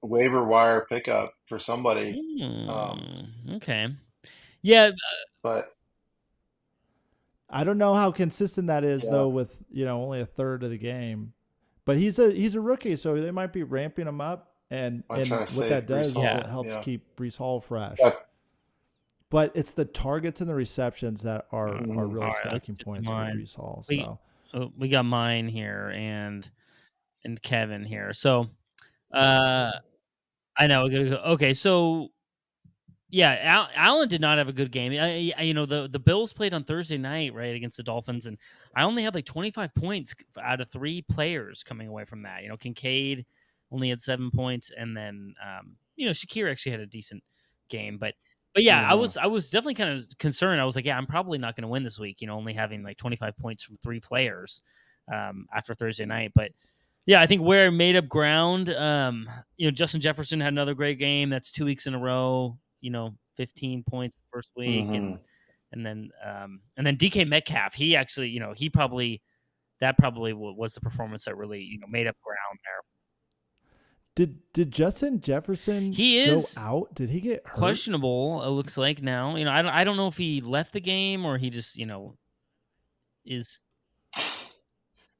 waiver wire pickup for somebody. Okay. Yeah, but I don't know how consistent that is though. With only a third of the game, but he's a rookie, so they might be ramping him up. And what that does is it helps keep Breece Hall fresh. But it's the targets and the receptions that are really stacking points for Breece Hall. So we got mine here and Kevin here. So I know. Okay, so yeah, Allen did not have a good game. The Bills played on Thursday night, right, against the Dolphins, and I only had like 25 points out of 3 players coming away from that. Kincaid only had 7 points, and then Shakir actually had a decent game, but yeah, I was definitely kind of concerned. I was like, yeah, I'm probably not going to win this week, only having like 25 points from 3 players after Thursday night. But yeah, I think where I made up ground, Justin Jefferson had another great game. That's 2 weeks in a row, 15 points the first week. And then DK Metcalf, he actually, that probably was the performance that really, made up ground there. Did Justin Jefferson go out? Did he get hurt? Questionable, it looks like now. I don't know if he left the game or he just, is.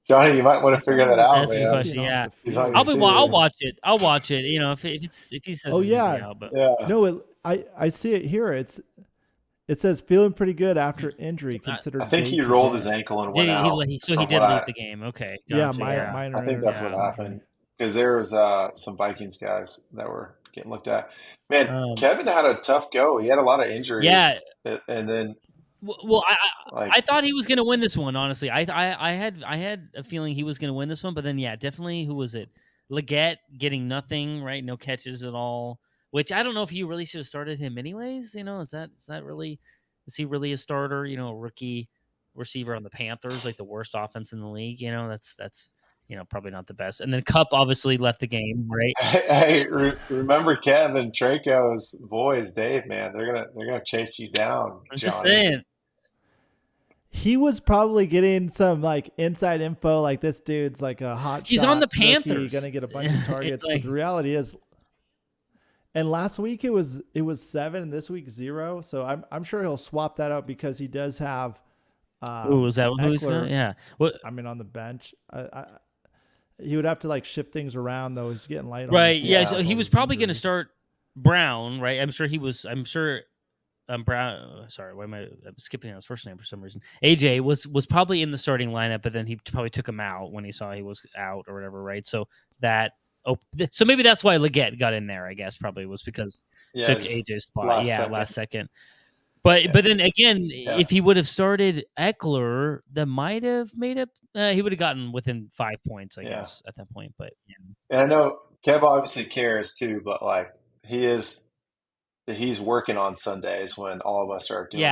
Johnny, you might want to figure that out. That's a question. Yeah, I'll watch it. I'll watch it. If he says. Oh yeah, out, but. No, I see it here. It says feeling pretty good after injury. Considered. I think he rolled his ankle and went out. He did leave the game. Okay. Gotcha. Minor. I think that's what happened. Because there was some Vikings guys that were getting looked at. Man, Kevin had a tough go. He had a lot of injuries. Yeah. And then. Well, I thought he was going to win this one. Honestly, I had a feeling he was going to win this one, but then definitely. Who was it? Leggett getting nothing, right? No catches at all. Which I don't know if you really should have started him anyways. Is he really a starter? A rookie receiver on the Panthers, like the worst offense in the league. That's. Probably not the best. And then Kupp obviously left the game, right? Hey, remember Kevin Traco's boys, Dave, man. They're gonna chase you down. I'm just saying. He was probably getting some like inside info, like this dude's like a hot. He's shot on the Panthers. He's gonna get a bunch of targets. But the reality is, and last week it was 7, and this week 0. So I'm sure he'll swap that out because he does have. Was that who he's gonna? Yeah. What? On the bench. He would have to like shift things around though. He's getting light. Right. Yeah. So he was probably going to start Brown, right? I'm sure. Brown. Sorry, why am I'm skipping on his first name for some reason? AJ was probably in the starting lineup, but then he probably took him out when he saw he was out or whatever, right? So so maybe that's why Leggett got in there. I guess probably was because took AJ's spot. Last second. But then again, if he would have started Eckler, that might have made up. He would have gotten within 5 points, I guess, at that point. But and I know Kev obviously cares too, but like he's working on Sundays when all of us are doing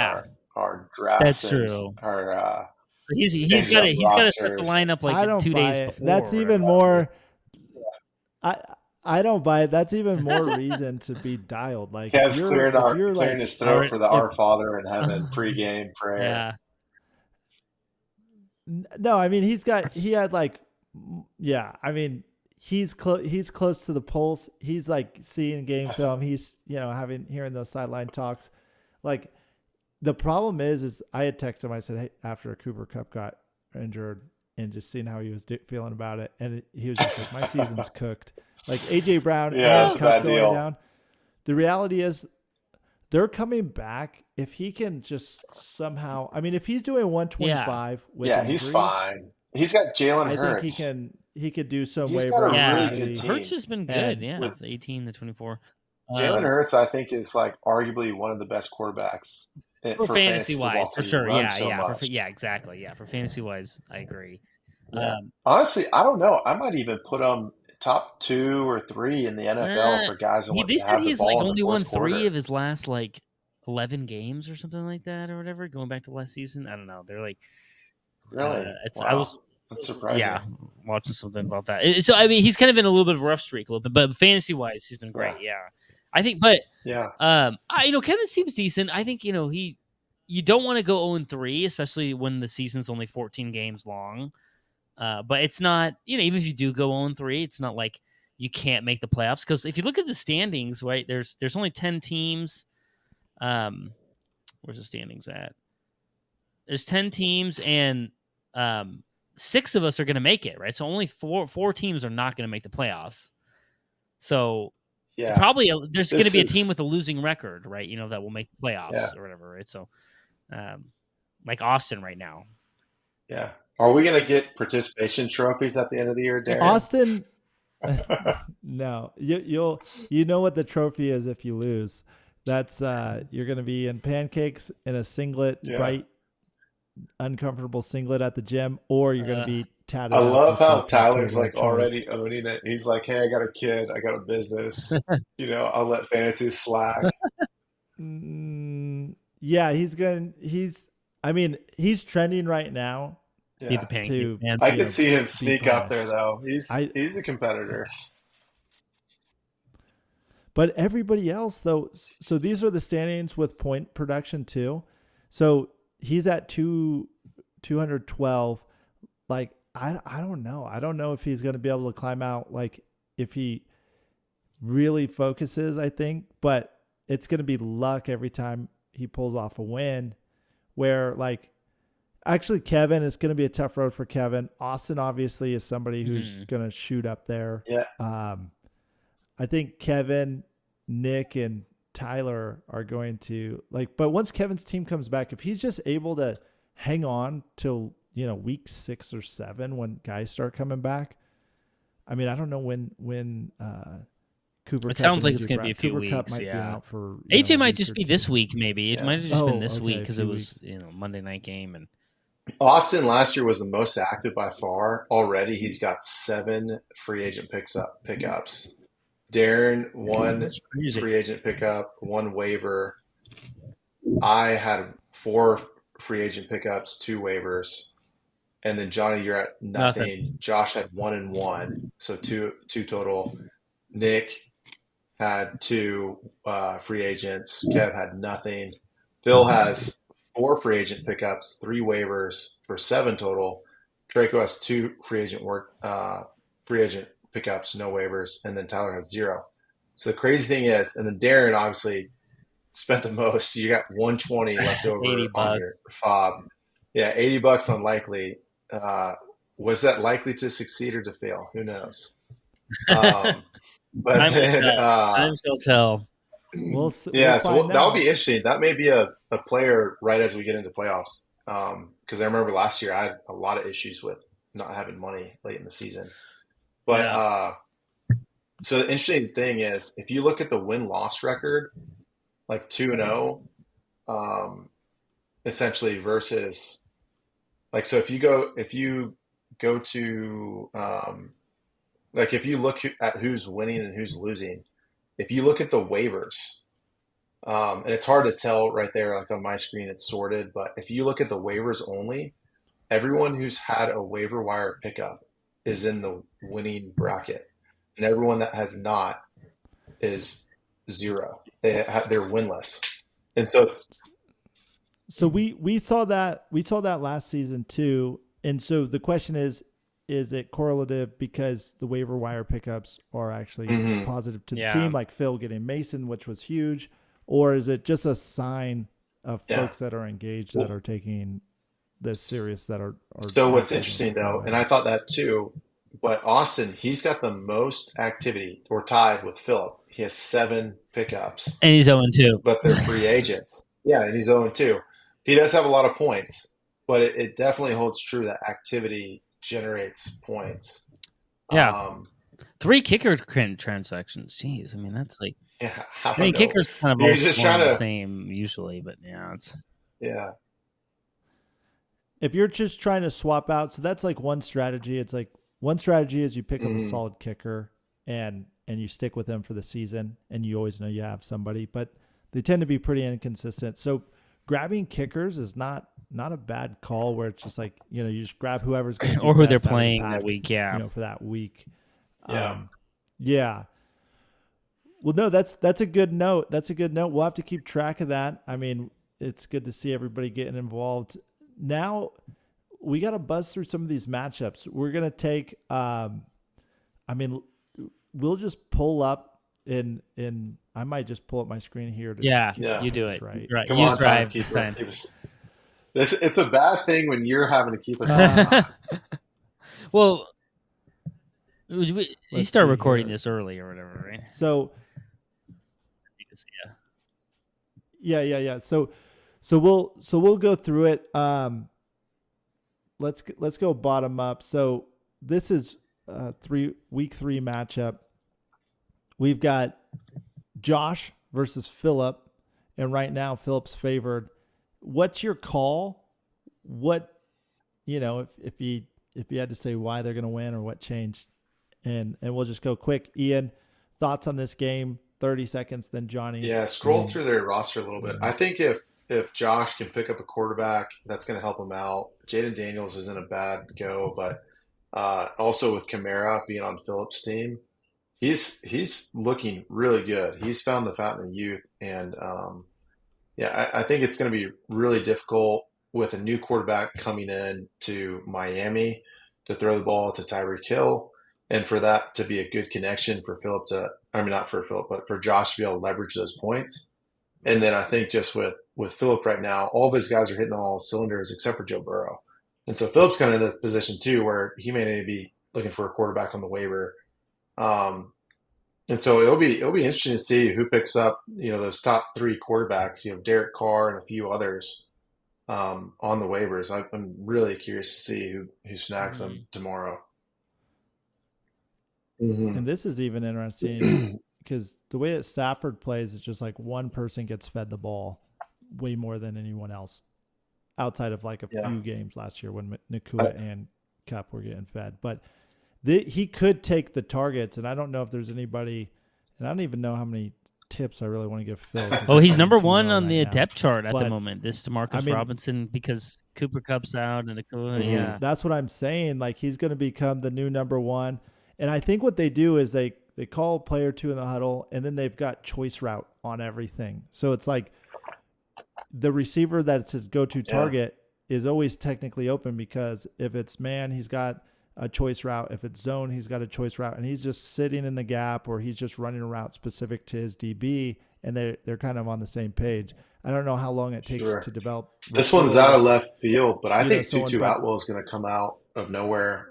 our drafts. That's true. Our he's got to set the lineup like 2 days before. That's even more. I don't buy it. That's even more reason to be dialed. Like Kev's clearing his throat for the Our Father in Heaven pregame prayer. Yeah. No, he's close to the pulse. He's like seeing game film. He's hearing those sideline talks. Like the problem is I had texted him. I said, hey, after Cooper Kupp got injured and just seeing how he was feeling about it, and he was just like, my season's cooked. Like AJ Brown and Kupp going down. The reality is they're coming back. If he can just somehow, if he's doing 125 with injuries, he's fine. He's got Jalen Hurts. I think he could do some he's waiver. Got a really good team. Hurts has been good. With 18 to 24. Jalen Hurts, I think, is like arguably one of the best quarterbacks for fantasy wise, for sure. Exactly. Yeah, for fantasy wise, I agree. Yeah. Honestly, I don't know. I might even put him top 2 or 3 in the NFL for guys that want to have the ball in the only won 3 quarter. of his last 11 games or something like that or whatever. Going back to last season, I don't know. They're like really. That's surprising. Yeah, watching something about that. So he's kind of in a little bit of a rough streak, a little bit, but fantasy wise, he's been great. Yeah, I think. But Kevin seems decent. I think he you don't want to go 0-3, especially when the season's only 14 games long. But it's not, even if you do go 0-3, it's not like you can't make the playoffs. Because if you look at the standings, right, there's only 10 teams. Where's the standings at? There's 10 teams, and 6 of us are going to make it, right? So only four teams are not going to make the playoffs. So probably there's going to be a team with a losing record, right? That will make the playoffs or whatever, right? So, like Austin right now. Yeah. Are we going to get participation trophies at the end of the year, Darin? Austin, no. You know what the trophy is if you lose. That's you're going to be in pancakes in a singlet, bright, uncomfortable singlet at the gym, or you're going to be tatted. I love how Tyler's like already owning it. He's like, "Hey, I got a kid, I got a business. I'll let fantasy slack." Yeah, he's trending right now. Yeah. The I could see him sneak up there though. He's a competitor. But everybody else though, so these are the standings with point production too. So he's at 212. Like I don't know. I don't know if he's going to be able to climb out, like if he really focuses, I think, but it's going to be luck every time he pulls off a win, where like actually Kevin, is going to be a tough road for Kevin. Austin obviously is somebody who's going to shoot up there. Yeah. I think Kevin, Nick, and Tyler are going to but once Kevin's team comes back, if he's just able to hang on till, week 6 or 7, when guys start coming back. I mean, I don't know when Cooper. It sounds like it's going to be a few weeks. Might be out for, AJ might just be this week. Maybe it might have just been this week because it was Monday night game. And Austin last year was the most active by far. Already, he's got 7 free agent pickups. Darin, 1 free agent pickup, 1 waiver. I had 4 free agent pickups, 2 waivers, and then Johnny, you're at nothing. Josh had 1 and 1, so two total. Nick had 2 free agents. Kev had nothing. Phil has 4 free agent pickups, 3 waivers for 7 total. Traco has 2 free agent pickups, no waivers, and then Tyler has 0. So the crazy thing is, and then Darin obviously spent the most. You got 120 left over on your fob. Yeah, $80 unlikely. Was that likely to succeed or to fail? Who knows? But time shall tell. That'll be interesting. That may be a player right as we get into playoffs. Because I remember last year I had a lot of issues with not having money late in the season. But so the interesting thing is, if you look at the win-loss record, like 2-0, essentially versus like, so if you go to like if you look at who's winning and who's losing, if you look at the waivers, and it's hard to tell right there, like on my screen it's sorted, but if you look at the waivers only, everyone who's had a waiver wire pickup is in the winning bracket, and everyone that has not is 0. They're winless, and so we saw that last season too. And so the question is it correlative because the waiver wire pickups are actually positive to the team, like Phil getting Mason, which was huge, or is it just a sign of folks that are engaged, that are taking this serious, that are so what's interesting though, and I thought that too, but Austin, he's got the most activity, or tied with Philip. He has 7 pickups. And he's 0-2. But they're free agents. Yeah, and he's 0-2. He does have a lot of points, but it definitely holds true that activity generates points. Yeah. 3 kicker transactions. Jeez, I mean, that's like... Yeah, I mean, kickers kind of all just trying the same usually, but it's... Yeah. If you're just trying to swap out, so that's like one strategy. It's like one strategy is you pick up a solid kicker and you stick with them for the season, and you always know you have somebody, but they tend to be pretty inconsistent. So grabbing kickers is not a bad call, where it's just like, you just grab whoever's going to do or who they're best playing pack, that week. Yeah. For that week. Yeah. Yeah. Well, no, that's a good note. That's a good note. We'll have to keep track of that. I mean, It's good to see everybody getting involved. Now we got to buzz through some of these matchups. We're going to take, we'll just pull up I might just pull up my screen here. You do it. Right. Come you on, drive keep this time. It's a bad thing when you're having to keep us. Well, you Let's start see recording here. this early or whatever, right? So, yeah. So we'll go through it. Let's go bottom up. So this is week 3 matchup. We've got Josh versus Philip, and right now Philip's favored. What's your call? What, if you had to say why they're going to win or what changed, and we'll just go quick. Ian, thoughts on this game? 30 seconds, then Johnny. Yeah, scroll through their roster a little bit. I think if Josh can pick up a quarterback, that's going to help him out. Jaden Daniels isn't a bad go, but also with Kamara being on Phillips' team, he's looking really good. He's found the fountain of youth, and I think it's going to be really difficult with a new quarterback coming in to Miami to throw the ball to Tyreek Hill, and for that to be a good connection for Philip not for Philip, but for Josh to be able to leverage those points. And then I think just with Philip right now, all of his guys are hitting all cylinders except for Joe Burrow. And so Philip's kind of in a position too where he may need to be looking for a quarterback on the waiver. And so it'll be interesting to see who picks up, those top 3 quarterbacks, Derek Carr and a few others on the waivers. I'm really curious to see who snags them tomorrow. Mm-hmm. And this is even interesting because the way that Stafford plays is just like one person gets fed the ball way more than anyone else outside of like a few games last year when Nakua and Cup were getting fed. But he could take the targets, and I don't know if there's anybody, and I don't even know how many tips I really want to give Phil. He's number 1 on the depth chart at but the moment. This DeMarcus Robinson, because Cooper Kupp's out and Nakua, yeah. That's what I'm saying. Like, he's going to become the new number 1. And I think what they do is they call player 2 in the huddle, and then they've got choice route on everything. So it's like the receiver that's his go-to target is always technically open, because if it's man, he's got a choice route. If it's zone, he's got a choice route, and he's just sitting in the gap, or he's just running a route specific to his DB, and they're kind of on the same page. I don't know how long it takes to develop. This one's out of left field, but I think Tutu Atwell is going to come out of nowhere.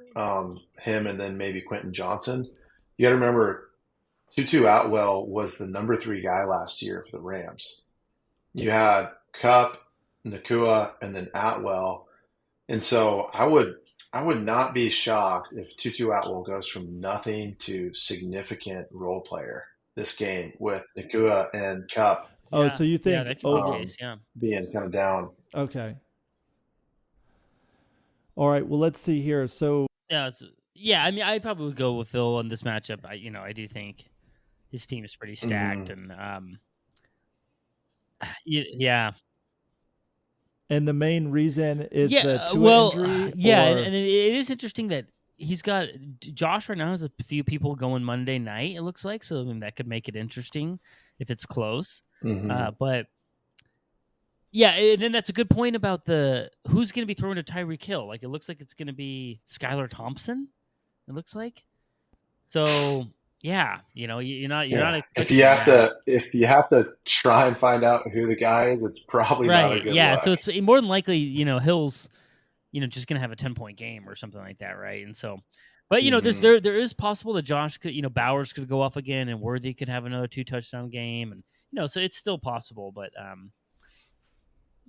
Him and then maybe Quentin Johnson. You got to remember, Tutu Atwell was the number 3 guy last year for the Rams. You had Kupp, Nakua, and then Atwell, and so I would not be shocked if Tutu Atwell goes from nothing to significant role player this game with Nakua and Kupp. Oh, so you think that could be the case, being kind of down? Okay. All right. Well, let's see here. So I mean, I probably would go with Phil on this matchup. I do think his team is pretty stacked, and And the main reason is the Tua injury? And it is interesting that he's got Josh right now has a few people going Monday night, it looks like. So I mean, that could make it interesting if it's close. But and then that's a good point about who's going to be thrown to Tyreek Hill. Like, it looks like it's going to be Skylar Thompson. It looks like. So you're not. If you have to try and find out who the guy is, it's probably not a good look. So it's more than likely, Hill's, just gonna have a 10-point game or something like that, right? And so, but there is possible that Josh could, Bowers could go off again, and Worthy could have another 2-touchdown game, and so it's still possible. But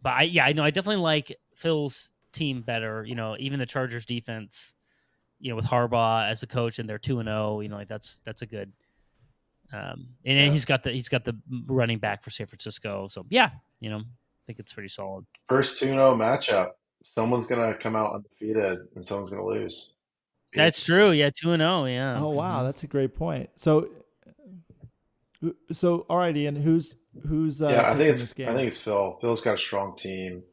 I definitely like Phil's team better. Even the Chargers defense, with Harbaugh as the coach, and they're 2-0. Like that's a good. And he's got the running back for San Francisco. So I think it's pretty solid. First 2-0 matchup. Someone's gonna come out undefeated, and someone's gonna lose. That's true. Yeah, 2-0. Yeah. Oh wow, that's a great point. So all right, Ian, who's I think this game? I think it's Phil. Phil's got a strong team.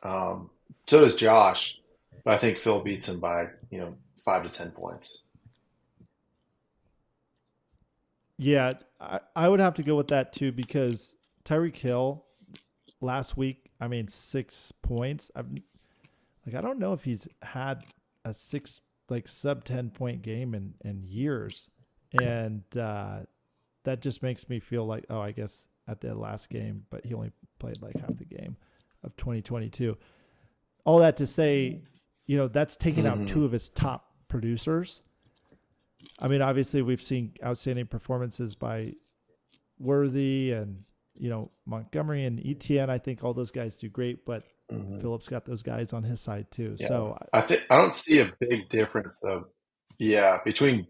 So does Josh, but I think Phil beats him by 5 to 10 points. Yeah, I would have to go with that too, because Tyreek Hill, last week, 6 points. I don't know if he's had a sub 10 point game in years. And that just makes me feel like, oh, I guess at the last game, but he only played like half the game of 2022. All that to say, that's taken out two of his top producers. Obviously we've seen outstanding performances by Worthy and, Montgomery and ETN. I think all those guys do great, but Phillips got those guys on his side too. Yeah. So I don't see a big difference though. Yeah. Between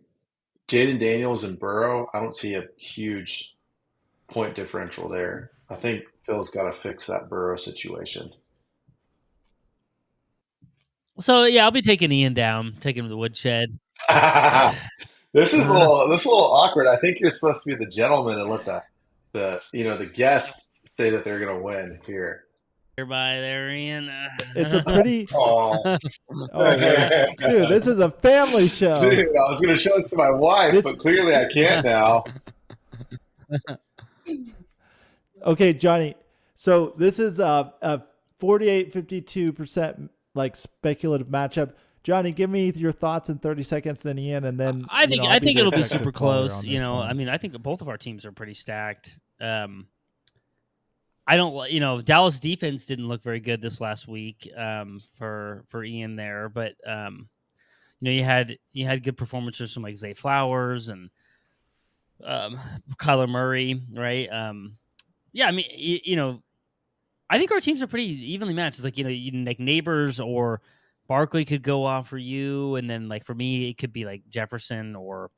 Jaden Daniels and Burrow, I don't see a huge point differential there. I think Phil's got to fix that Burrow situation. So yeah, I'll be taking Ian down, taking him to the woodshed. This is a little awkward. I think you're supposed to be the gentleman and let the guests say that they're going to win here. By there, Ian. It's a pretty. Oh, dude, this is a family show. Dude, I was going to show this to my wife, but clearly I can't now. Okay, Johnny. So this is a 48-52% like speculative matchup. Johnny, give me your thoughts in 30 seconds, then Ian, and then I think it'll be super close. I think both of our teams are pretty stacked. I don't, Dallas defense didn't look very good this last week for Ian there, but you had good performances from like Zay Flowers and Kyler Murray, right? I think our teams are pretty evenly matched. It's like like Neighbors or Barkley could go off for you, and then like for me, it could be like Jefferson or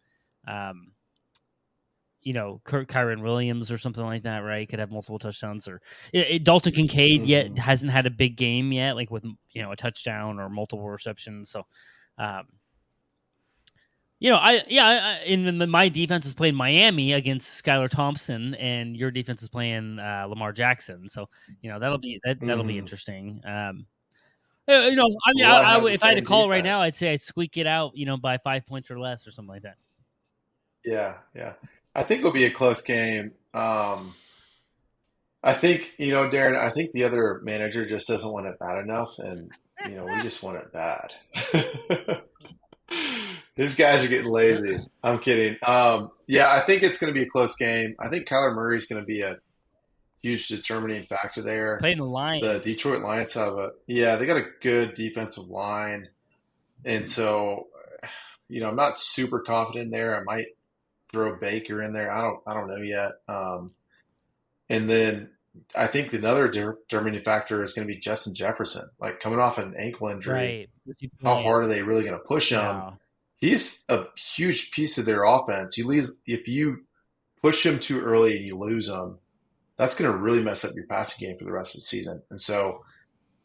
Kyron Williams or something like that, right? Could have multiple touchdowns, or Dalton Kincaid yet hasn't had a big game yet, like with a touchdown or multiple receptions. So, my defense is playing Miami against Skylar Thompson, and your defense is playing Lamar Jackson. So that'll be interesting. If I had to call right now, I'd say I'd squeak it out, by 5 points or less or something like that. Yeah. I think it'll be a close game. I think, Darin, I think the other manager just doesn't want it bad enough, and, we just want it bad. These guys are getting lazy. I'm kidding. I think it's going to be a close game. I think Kyler Murray's going to be a huge determining factor there. Playing the Lions. The Detroit Lions they got a good defensive line. And so, I'm not super confident there. I might throw Baker in there. I don't know yet. And then I think another determining factor is going to be Justin Jefferson. Like coming off an ankle injury, right. How hard are they really going to push him? Yeah. He's a huge piece of their offense. If you push him too early and you lose him, that's going to really mess up your passing game for the rest of the season. And so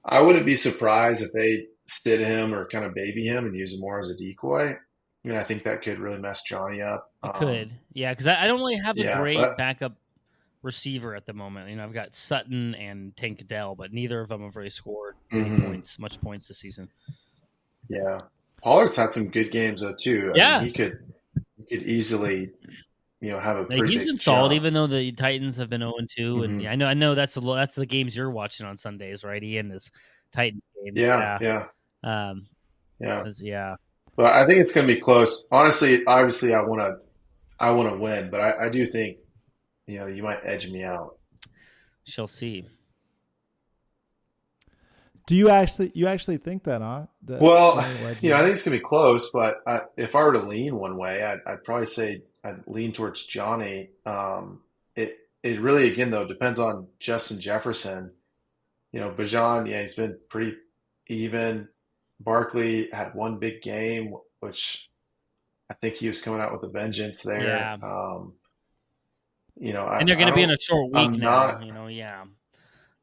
I wouldn't be surprised if they sit him or kind of baby him and use him more as a decoy. I think that could really mess Johnny up. It could. Yeah, because I don't really have a great backup receiver at the moment. I've got Sutton and Tank Dell, but neither of them have really scored much points this season. Yeah. Pollard's had some good games though too. Yeah. He could easily have a pretty he's big been solid, jump. even though the Titans have been 0-2, and I know that's the games you're watching on Sundays, right? Ian, is Titans games. Yeah. Yeah. But I think it's going to be close. Honestly, obviously, I want to win, but I do think you might edge me out. Shall see. Do you actually think that, huh? Well, I think it's going to be close, but if I were to lean one way, I'd probably say I'd lean towards Johnny. It really, again, though, depends on Justin Jefferson. Bijan, he's been pretty even. Barkley had one big game, which I think he was coming out with a vengeance there. Yeah. And they're going to be in a short week now.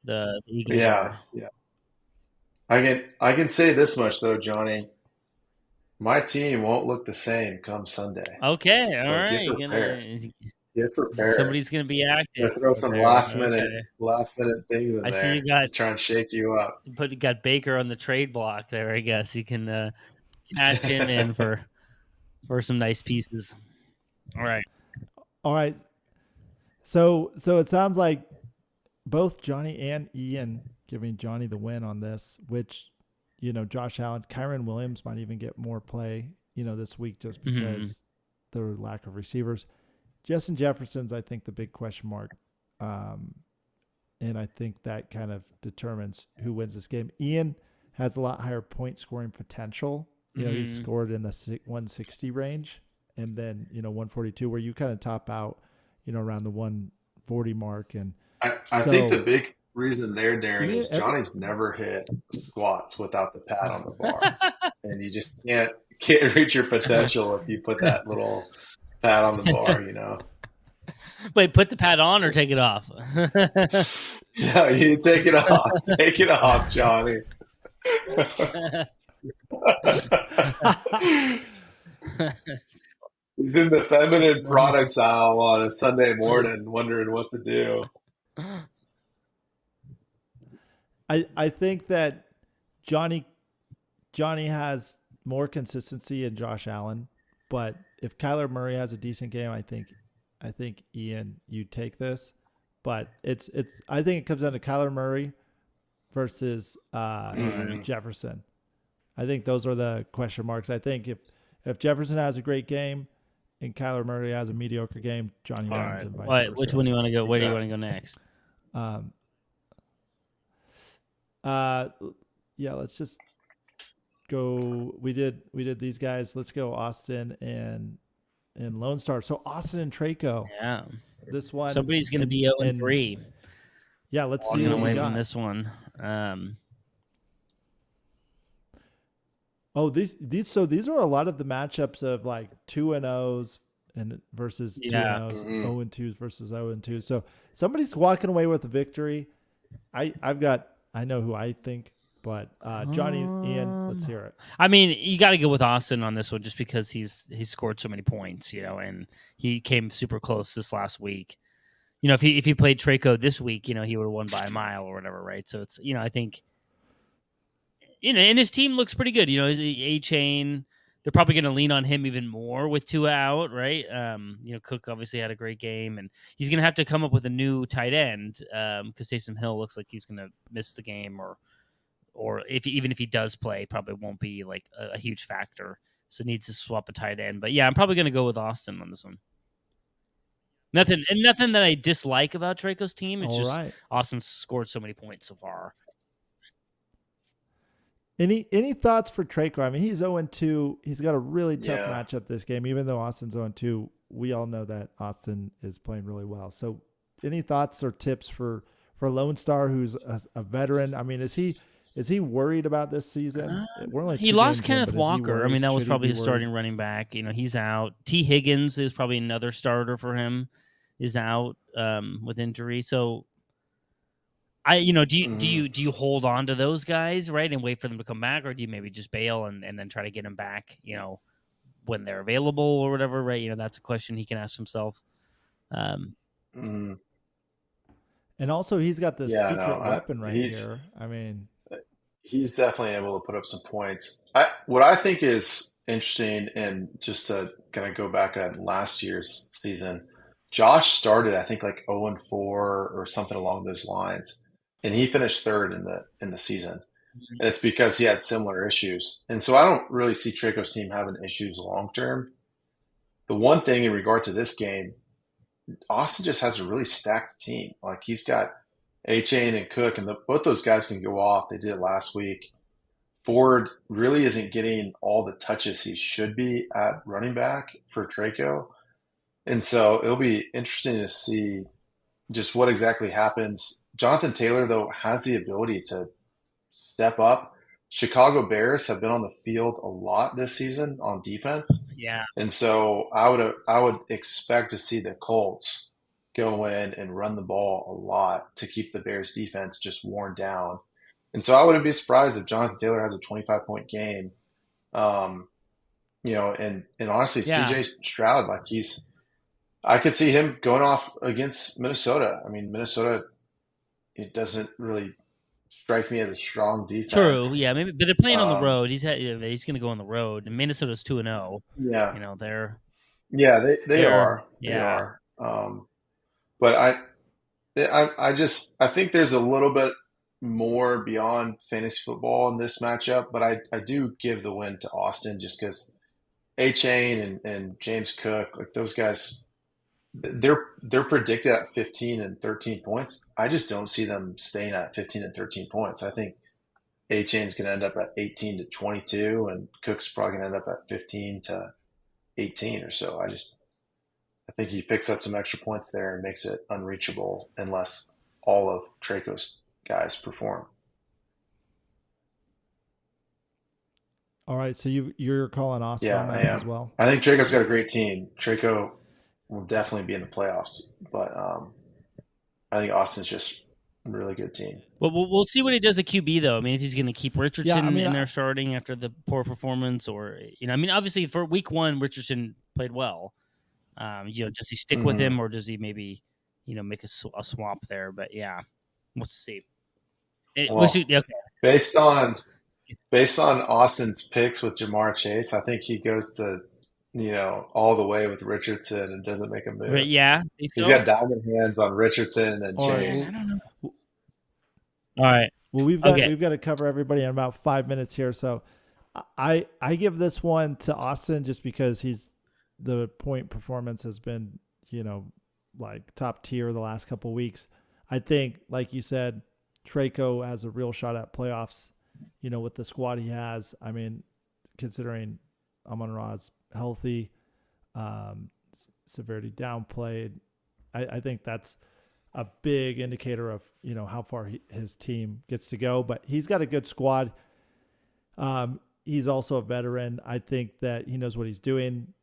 The Eagles. Yeah. I can say this much though, Johnny. My team won't look the same come Sunday. Okay, all So right. Get prepared. Somebody's going to be active. Throw some last minute things in I there. see you got to try and shake you up. You got Baker on the trade block there. I guess you can cash him in for some nice pieces. All right. So it sounds like both Johnny and Ian giving Johnny the win on this, which, Josh Allen, Kyron Williams might even get more play, this week just because the lack of receivers. Justin Jefferson's, I think, the big question mark. And I think that kind of determines who wins this game. Ian has a lot higher point scoring potential. He's scored in the 160 range, and then, 142, where you kind of top out, around the 140 mark. And I think the big reason there, Darin, is Johnny's never hit squats without the pad on the bar. And you just can't reach your potential if you put that little pad on the bar, Wait, put the pad on or take it off? No, you take it off. Take it off, Johnny. He's in the feminine products aisle on a Sunday morning wondering what to do. I think that Johnny has more consistency in Josh Allen, but if Kyler Murray has a decent game, I think Ian, you take this. But I think it comes down to Kyler Murray versus Jefferson. I think those are the question marks. I think if Jefferson has a great game and Kyler Murray has a mediocre game, Johnny wins and vice versa. Which one do you want to go? Where do you want to go next? Yeah, let's just go. We did these guys. Let's go Austin and Lone Star. So Austin and Traco. Yeah. This one. Somebody's going to be 0-3. Yeah, let's see what we got. From this one. These are a lot of the matchups of like 2-0s and versus 2-0s, 0-2s versus 0-2. So somebody's walking away with a victory. I know who I think, but Johnny, Ian, let's hear it. I mean, you got to go with Austin on this one just because he's scored so many points, and he came super close this last week. If he played Traco this week, he would have won by a mile or whatever, right? So it's, I think, and his team looks pretty good. His A-Chain, they're probably going to lean on him even more with Tua out, right? Cook obviously had a great game, and he's going to have to come up with a new tight end because Taysom Hill looks like he's going to miss the game, or even if he does play, probably won't be like a huge factor. So needs to swap a tight end. But yeah, I'm probably going to go with Austin on this one. Nothing that I dislike about Traco's team. It's Austin scored so many points so far. Any thoughts for Traco? I mean, he's 0-2. He's got a really tough matchup this game. Even though Austin's 0-2, we all know that Austin is playing really well. So any thoughts or tips for Lone Star, who's a veteran? I mean, is he worried about this season? He lost Kenneth Walker. I mean, that was probably his starting running back. He's out. T. Higgins is probably another starter for him, is out with injury. So do you hold on to those guys, right, and wait for them to come back, or do you maybe just bail and then try to get them back, when they're available or whatever, right? That's a question he can ask himself. And also, he's got this secret weapon right here. I mean, he's definitely able to put up some points. What I think is interesting, and just to kind of go back at last year's season, Josh started, I think, like 0-4 or something along those lines. And he finished third in the season. And it's because he had similar issues. And so I don't really see Traco's team having issues long term. The one thing in regard to this game, Austin just has a really stacked team. Like, he's got A-Chain and Cook, and both those guys can go off. They did it last week. Ford really isn't getting all the touches he should be at running back for Traco. And so it'll be interesting to see just what exactly happens. Jonathan Taylor, though, has the ability to step up. Chicago Bears have been on the field a lot this season on defense. Yeah. And so I would expect to see the Colts go in and run the ball a lot to keep the Bears defense just worn down. And so I wouldn't be surprised if Jonathan Taylor has a 25-point game. And honestly, CJ Stroud, I could see him going off against Minnesota. I mean, Minnesota, it doesn't really strike me as a strong defense. True, yeah, maybe, but they're playing on the road. He's going to go on the road, and Minnesota's 2-0. Yeah, they're they are. Yeah. They are. But I think there's a little bit more beyond fantasy football in this matchup, but I do give the win to Austin just because A-Chain and James Cook, like those guys, they're predicted at 15 and 13 points. I just don't see them staying at 15 and 13 points. I think A-Chain's going to end up at 18 to 22, and Cook's probably going to end up at 15 to 18 or so. I think he picks up some extra points there and makes it unreachable unless all of Traco's guys perform. All right, so you're calling Austin Yeah, on I that am. as well. I think Traco's got a great team. Traco will definitely be in the playoffs, but I think Austin's just a really good team. Well, we'll see what he does at QB though. I mean, if he's going to keep Richardson in there starting after the poor performance, or I mean, obviously for week 1, Richardson played well. Does he stick with him, or does he maybe, make a swap there? But yeah, we'll see. Okay. Based on Austin's picks with Jamar Chase, I think he goes to all the way with Richardson and doesn't make a move. But yeah, he's got diamond hands on Richardson and Chase. I don't know. All right. Well, we've got to cover everybody in about 5 minutes here, so I give this one to Austin just because the point performance has been like top tier the last couple of weeks. I think, like you said, Traco has a real shot at playoffs. With the squad he has. I mean, considering Amon-Ra's healthy, severity downplayed, I think that's a big indicator of how far his team gets to go. But he's got a good squad. He's also a veteran. I think that he knows what he's doing.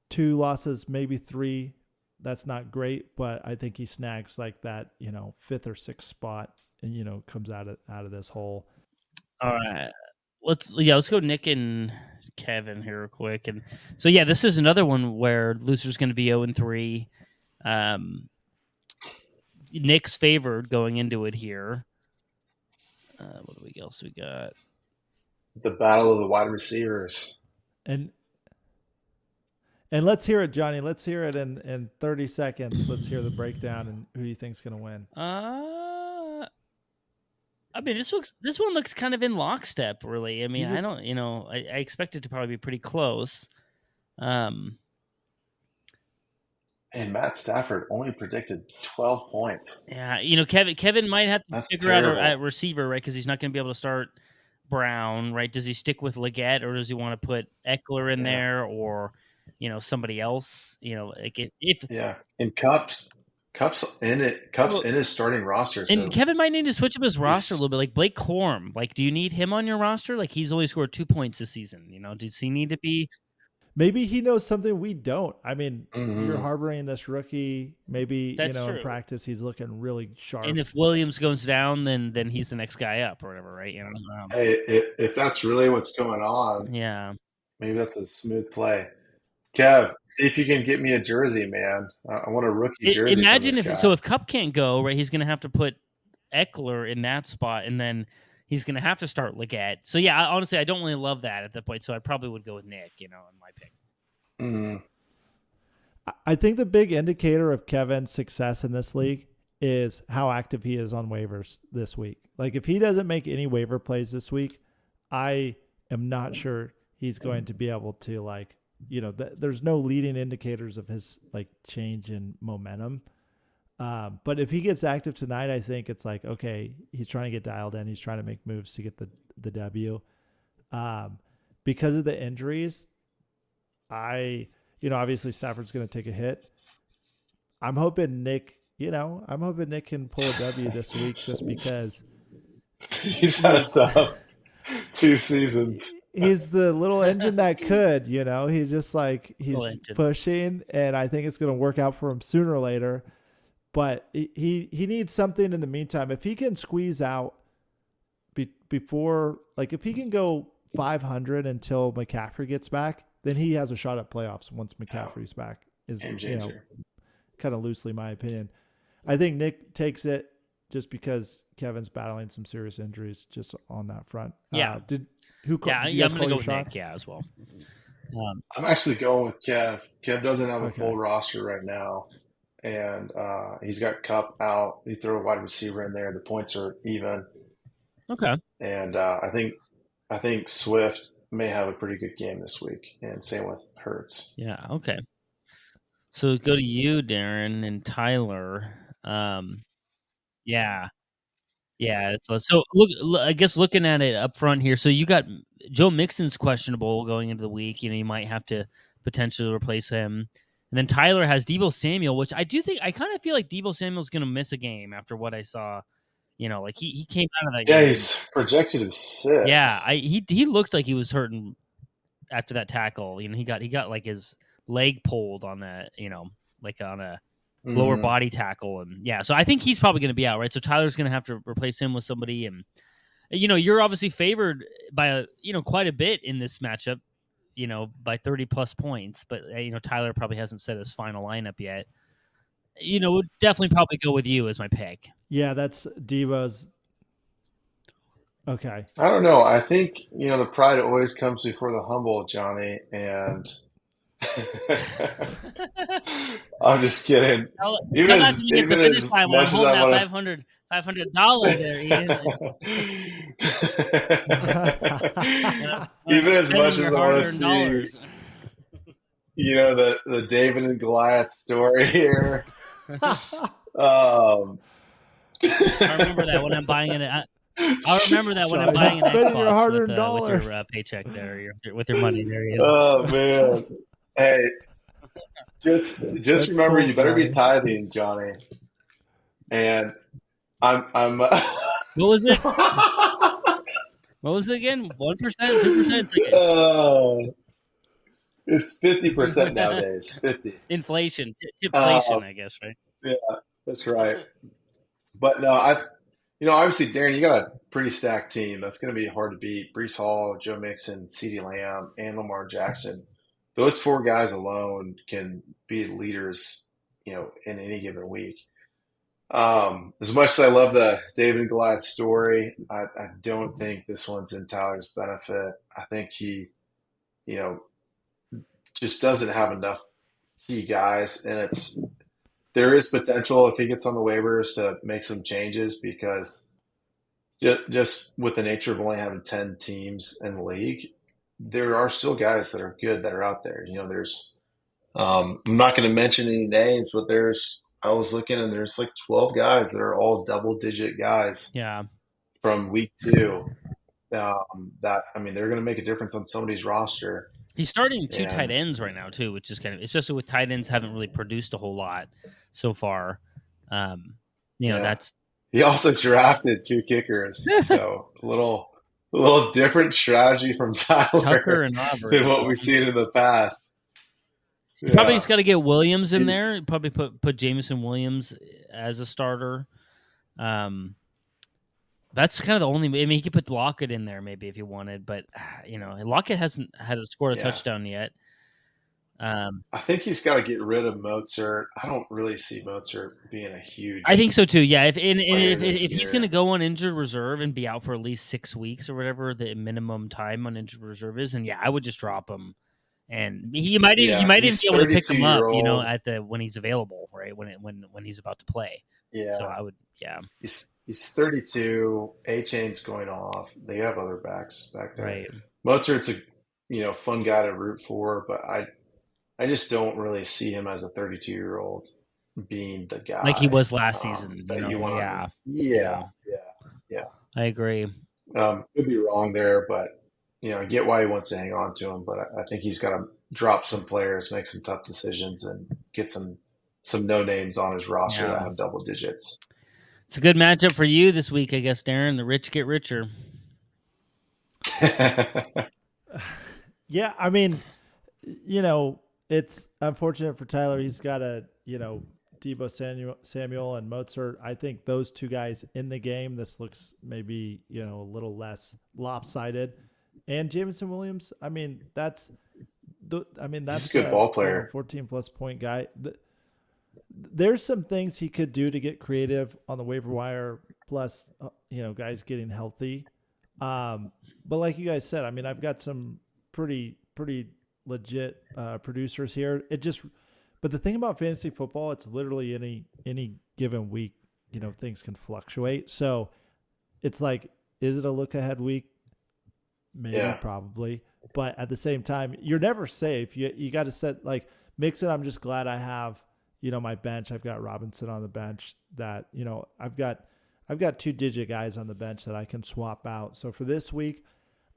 2 losses, maybe 3. That's not great, but I think he snags like that 5th or 6th spot and comes out of this hole. All right. Let's go Nick and Kevin here real quick. And so this is another one where loser's going to be 0-3. Nick's favored going into it here. What else we got? The battle of the wide receivers. And let's hear it, Johnny. Let's hear it in 30 seconds. Let's hear the breakdown and who you think's going to win. I mean, this one looks kind of in lockstep, really. I mean, I don't, I expect it to probably be pretty close. And Matt Stafford only predicted 12 points. Yeah, Kevin might have to figure out a receiver, right? Because he's not going to be able to start Brown, right? Does he stick with Leggett, or does he want to put Eckler in there, or somebody else? And Cup's in it. Cup's in his starting roster. And Kevin might need to switch up his roster a little bit. Like Blake Corum. Like, do you need him on your roster? Like, he's only scored 2 points this season. Does he need to be? Maybe he knows something we don't. I mean, you're harboring this rookie. Maybe in practice he's looking really sharp. And if Williams goes down, then he's the next guy up or whatever, right? Hey, if that's really what's going on, maybe that's a smooth play. Kev, see if you can get me a jersey, man. I want a rookie jersey. Imagine if Cup can't go, right, he's going to have to put Eckler in that spot, and then he's going to have to start Leggett. So, honestly, I don't really love that at that point, so I probably would go with Nick, in my pick. Mm-hmm. I think the big indicator of Kevin's success in this league is how active he is on waivers this week. Like, if he doesn't make any waiver plays this week, I am not sure he's going to be able to, there's no leading indicators of his change in momentum. But if he gets active tonight, I think it's okay, he's trying to get dialed in. He's trying to make moves to get the W. Because of the injuries, obviously Stafford's going to take a hit. I'm hoping Nick can pull a W this week just because he's had a tough 2 seasons. He's the little engine that could, he's just he's pushing, and I think it's going to work out for him sooner or later. But he needs something in the meantime. If he can squeeze out before, if he can go 500 until McCaffrey gets back, then he has a shot at playoffs once McCaffrey's back. Is kind of loosely my opinion. I think Nick takes it just because Kevin's battling some serious injuries just on that front. Yeah. Did you guys I'm going to go with shots? Nick, as well. I'm actually going with Kev. Kev doesn't have a full roster right now. and he's got Cup out. You throw a wide receiver in there, the points are even. Okay. And I think Swift may have a pretty good game this week, and same with Hurts. Yeah. Okay. So go to you, Darin and Tyler. Yeah. Yeah. So look, I guess looking at it up front here. So you got Joe Mixon's questionable going into the week. You might have to potentially replace him. And then Tyler has Deebo Samuel, which I kind of feel like Deebo Samuel's going to miss a game after what I saw. Like he came out of that Yeah, game. he's projected to sit. Yeah, he looked like he was hurting after that tackle. He got like his leg pulled on that. Like on a lower body tackle, and yeah. So I think he's probably going to be out, right? So Tyler's going to have to replace him with somebody, and you're obviously favored by quite a bit in this matchup. By 30 plus points, but Tyler probably hasn't set his final lineup yet. Would definitely probably go with you as my pick. Yeah, that's Deebo's. Okay. I don't know. I think, the pride always comes before the humble, Johnny, and I'm just kidding. Even as much as I want to $500 there, Ian. even as much as I want to see, the David and Goliath story here. I remember that when I'm buying it. I'll remember that when I'm buying an Xbox with your paycheck there, with your money there. Oh man! Hey, just remember, you better be tithing, Johnny. And I'm. What was it? What was it again? 1%, 2%? It's 50% nowadays. 50. Inflation, I guess, right? Yeah, that's right. But no, obviously, Darin, you got a pretty stacked team. That's going to be hard to beat. Breece Hall, Joe Mixon, CeeDee Lamb, and Lamar Jackson. Those four guys alone can be leaders, in any given week. As much as I love the David and Goliath story, I don't think this one's in Tyler's benefit. I think he, just doesn't have enough key guys, and there is potential if he gets on the waivers to make some changes, because just with the nature of only having 10 teams in the league, there are still guys that are good that are out there. There's I'm not going to mention any names, but I was looking, and there's like 12 guys that are all double-digit guys. Yeah. From week 2, they're going to make a difference on somebody's roster. He's starting 2 tight ends right now too, which is kind of, especially with tight ends haven't really produced a whole lot so far. That's. He also drafted 2 kickers, so a little different strategy from Tyler Tucker and Robert than what we've seen in the past. Probably just got to get Williams in there. Probably put Jameson Williams as a starter. That's kind of the only. I mean, he could put Lockett in there maybe if he wanted, but Lockett hasn't scored a touchdown yet. I think he's got to get rid of Mozart. I don't really see Mozart being a huge. I think so too. Yeah, if he's going to go on injured reserve and be out for at least 6 weeks or whatever the minimum time on injured reserve is, and I would just drop him. And you might even be able to pick him up, when he's available, right? When he's about to play. Yeah. So I would, yeah. He's 32. A-Chain's going off. They have other backs back there. Right. Mozart's a fun guy to root for, but I just don't really see him as a 32-year-old being the guy like he was last season. That you want. Yeah. I agree. Could be wrong there, but I get why he wants to hang on to him. But I think he's got to drop some players, make some tough decisions, and get some no names on his roster that have double digits. It's a good matchup for you this week, I guess, Darin. The rich get richer. Yeah, I mean, it's unfortunate for Tyler. He's got Deebo Samuel and Mozart. I think those 2 guys in the game, this looks maybe, a little less lopsided. And Jameson Williams, that's he's a good ball player. 14-plus point guy. There's some things he could do to get creative on the waiver wire, plus, guys getting healthy. But like you guys said, I've got some pretty legit producers here. It just But the thing about fantasy football, it's literally any given week, things can fluctuate. So it's like, is it a look ahead week? Maybe, probably. But at the same time, you're never safe. You got to set like Mixon. I'm just glad I have, my bench. I've got Robinson on the bench that, I've got 2-digit guys on the bench that I can swap out. So for this week,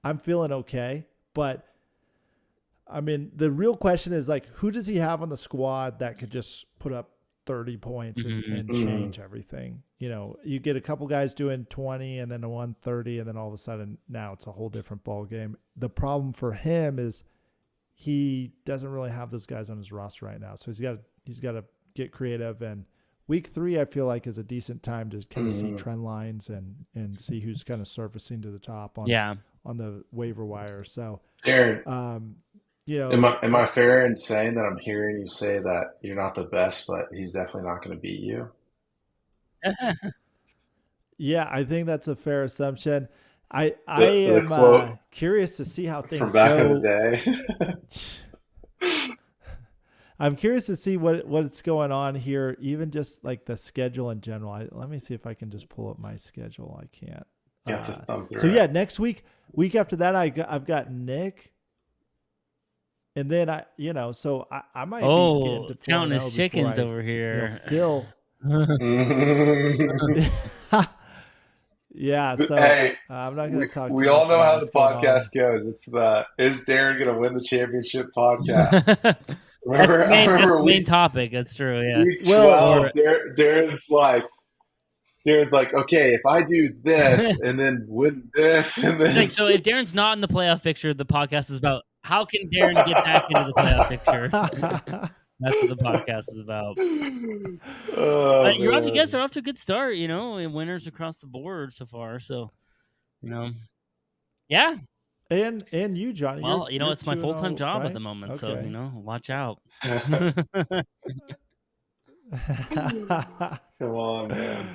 I'm feeling okay. But I mean, the real question is like, who does he have on the squad that could just put up 30 points and change everything? You get a couple guys doing 20 and then a 130, and then all of a sudden now it's a whole different ball game. The problem for him is he doesn't really have those guys on his roster right now. So he's got to get creative, and week 3, I feel like, is a decent time to kind of see trend lines and see who's kind of surfacing to the top on the waiver wire. So Darin, am I fair in saying that I'm hearing you say that you're not the best, but he's definitely not going to beat you? Yeah, I think that's a fair assumption. I am curious to see how things from back go. in the day. I'm curious to see what's going on here, even just like the schedule in general. Let me see if I can just pull up my schedule. I can't. So yeah, next week after that, I've got Nick, and then I might be getting to counting his chickens over here. Phil. Yeah, so hey, I'm not going to talk. We all know how the podcast goes. It's is Darin going to win the championship podcast? That's the main topic. That's true. Yeah. Week 12, Darin's like, okay, if I do this and then win this, and then it's like, so if Darin's not in the playoff picture, the podcast is about how can Darin get back into the playoff picture. That's what the podcast is about. You guys are off to a good start, and winners across the board so far. So, yeah. And you, Johnny. Well, it's my full-time job at the moment, so watch out. Come on, man.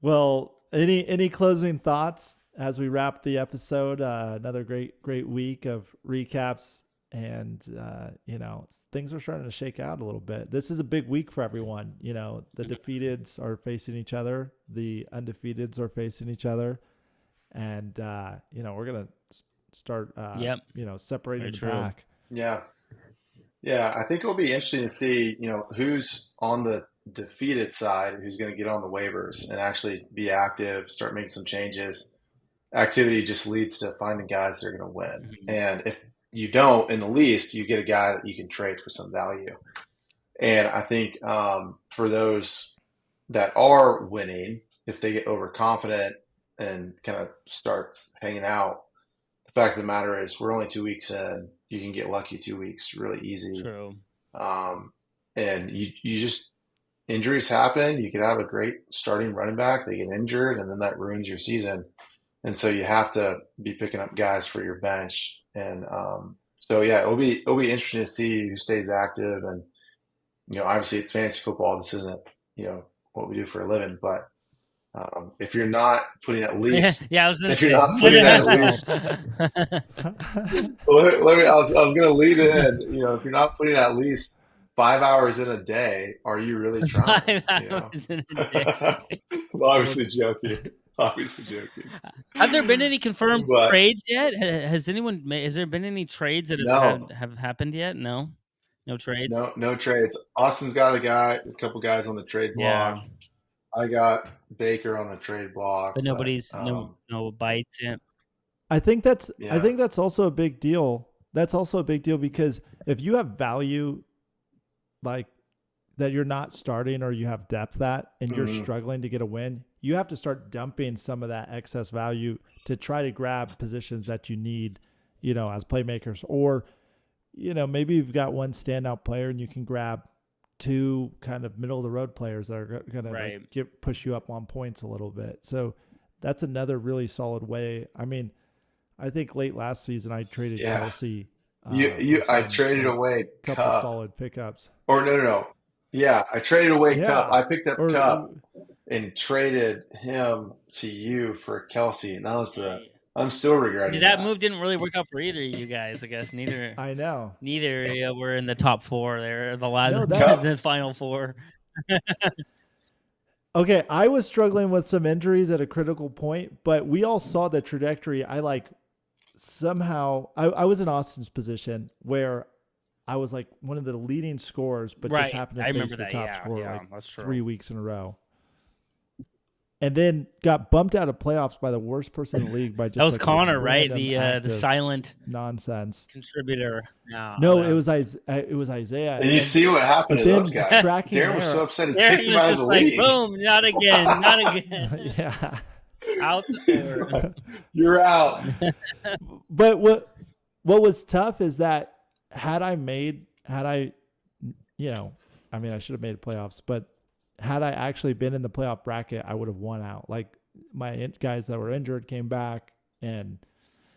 Well, any closing thoughts as we wrap the episode? Another great week of recaps. And, things are starting to shake out a little bit. This is a big week for everyone. The defeateds are facing each other. The undefeateds are facing each other. And, we're going to start, separating the pack. Yeah. Yeah. I think it'll be interesting to see, who's on the defeated side, who's going to get on the waivers and actually be active, start making some changes. Activity just leads to finding guys that are going to win. And if you don't, in the least, you get a guy that you can trade for some value. And I think for those that are winning, if they get overconfident and kind of start hanging out, the fact of the matter is we're only 2 weeks in. You can get lucky 2 weeks really easy. True. And you just – injuries happen. You could have a great starting running back. They get injured, and then that ruins your season. And so you have to be picking up guys for your bench. And so yeah, it'll be interesting to see who stays active. And obviously it's fantasy football. This isn't what we do for a living. But if you're not putting at least, yeah, I was if you're not putting at least, I was going to lead in. If you're not putting at least 5 hours in a day, are you really trying? 5 hours in a day. Well, obviously joking. Obviously joking. Have there been any confirmed trades yet? Has there been any trades that have happened yet? No trades. No trades. Austin's got a couple guys on the trade block. Yeah. I got Baker on the trade block, but nobody's no bites yet. I think that's also a big deal. That's also a big deal because if you have value, like that you're not starting or you have depth and you're struggling to get a win, you have to start dumping some of that excess value to try to grab positions that you need, as playmakers. Or, maybe you've got one standout player and you can grab 2 kind of middle of the road players that are going to push you up on points a little bit. So that's another really solid way. I mean, I think late last season I traded Kelsey. I traded away a couple solid pickups. Or no. Yeah, I traded away Cup. I picked up Cup and traded him to you for Kelsey, and that was I'm still regretting That move didn't really work out for either of you guys. I guess neither. I know. Neither were in the top 4 there. The final 4. Okay, I was struggling with some injuries at a critical point, but we all saw the trajectory. I was in Austin's position where I was like one of the leading scorers, but just happened to face the top scorer like 3 weeks in a row. And then got bumped out of playoffs by the worst person in the league by just that was Connor, right? The silent nonsense contributor. No, it was Isaiah. And you see what happened to those guys. Darin was so upset he kicked him out of the league. Boom! Not again! Not again! Yeah, out there. You're out. But what was tough is that I should have made playoffs, but had I actually been in the playoff bracket, I would have won out. Like my guys that were injured came back, and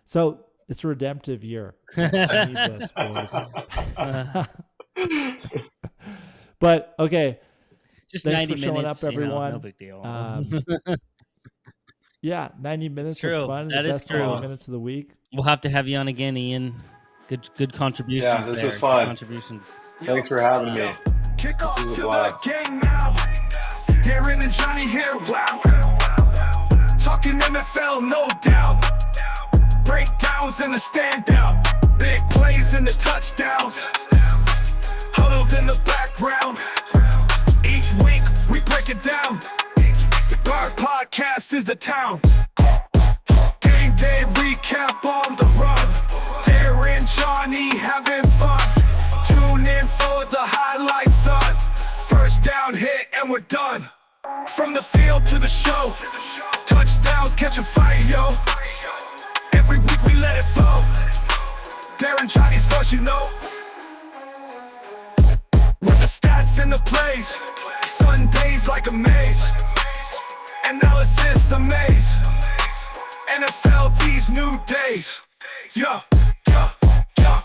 so it's a redemptive year. I need this, boys. But okay, just thanks 90 for showing minutes, up, everyone. No big deal. Yeah, 90 minutes of fun. That is true. 90 minutes of the week. We'll have to have you on again, Ian. Good contributions. Yeah, this was fun. Contributions. Thanks for having me. Kick off This was a to blast. the game now. Darin and Johnny here, wow. Talking NFL, no doubt. Breakdowns and the standout. Big plays and the touchdowns. Huddled in the background. Each week we break it down. Our podcast is the town. Game day recap on the run. Darin, Johnny having fun. Tune in for the highlights, son. First down hit and we're done. From the field to the show. Touchdowns catching fire, yo. Every week we let it flow. Darin, Johnny's voice, you know. With the stats and the plays. Sundays like a maze. Analysis amaze. NFL these new days. Yeah.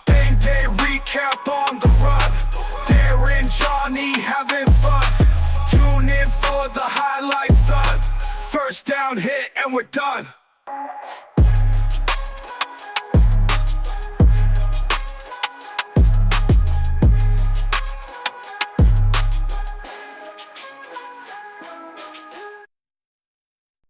Game day recap on the run. Darin, Johnny having fun. Tune in for the highlights, son. First down hit and we're done.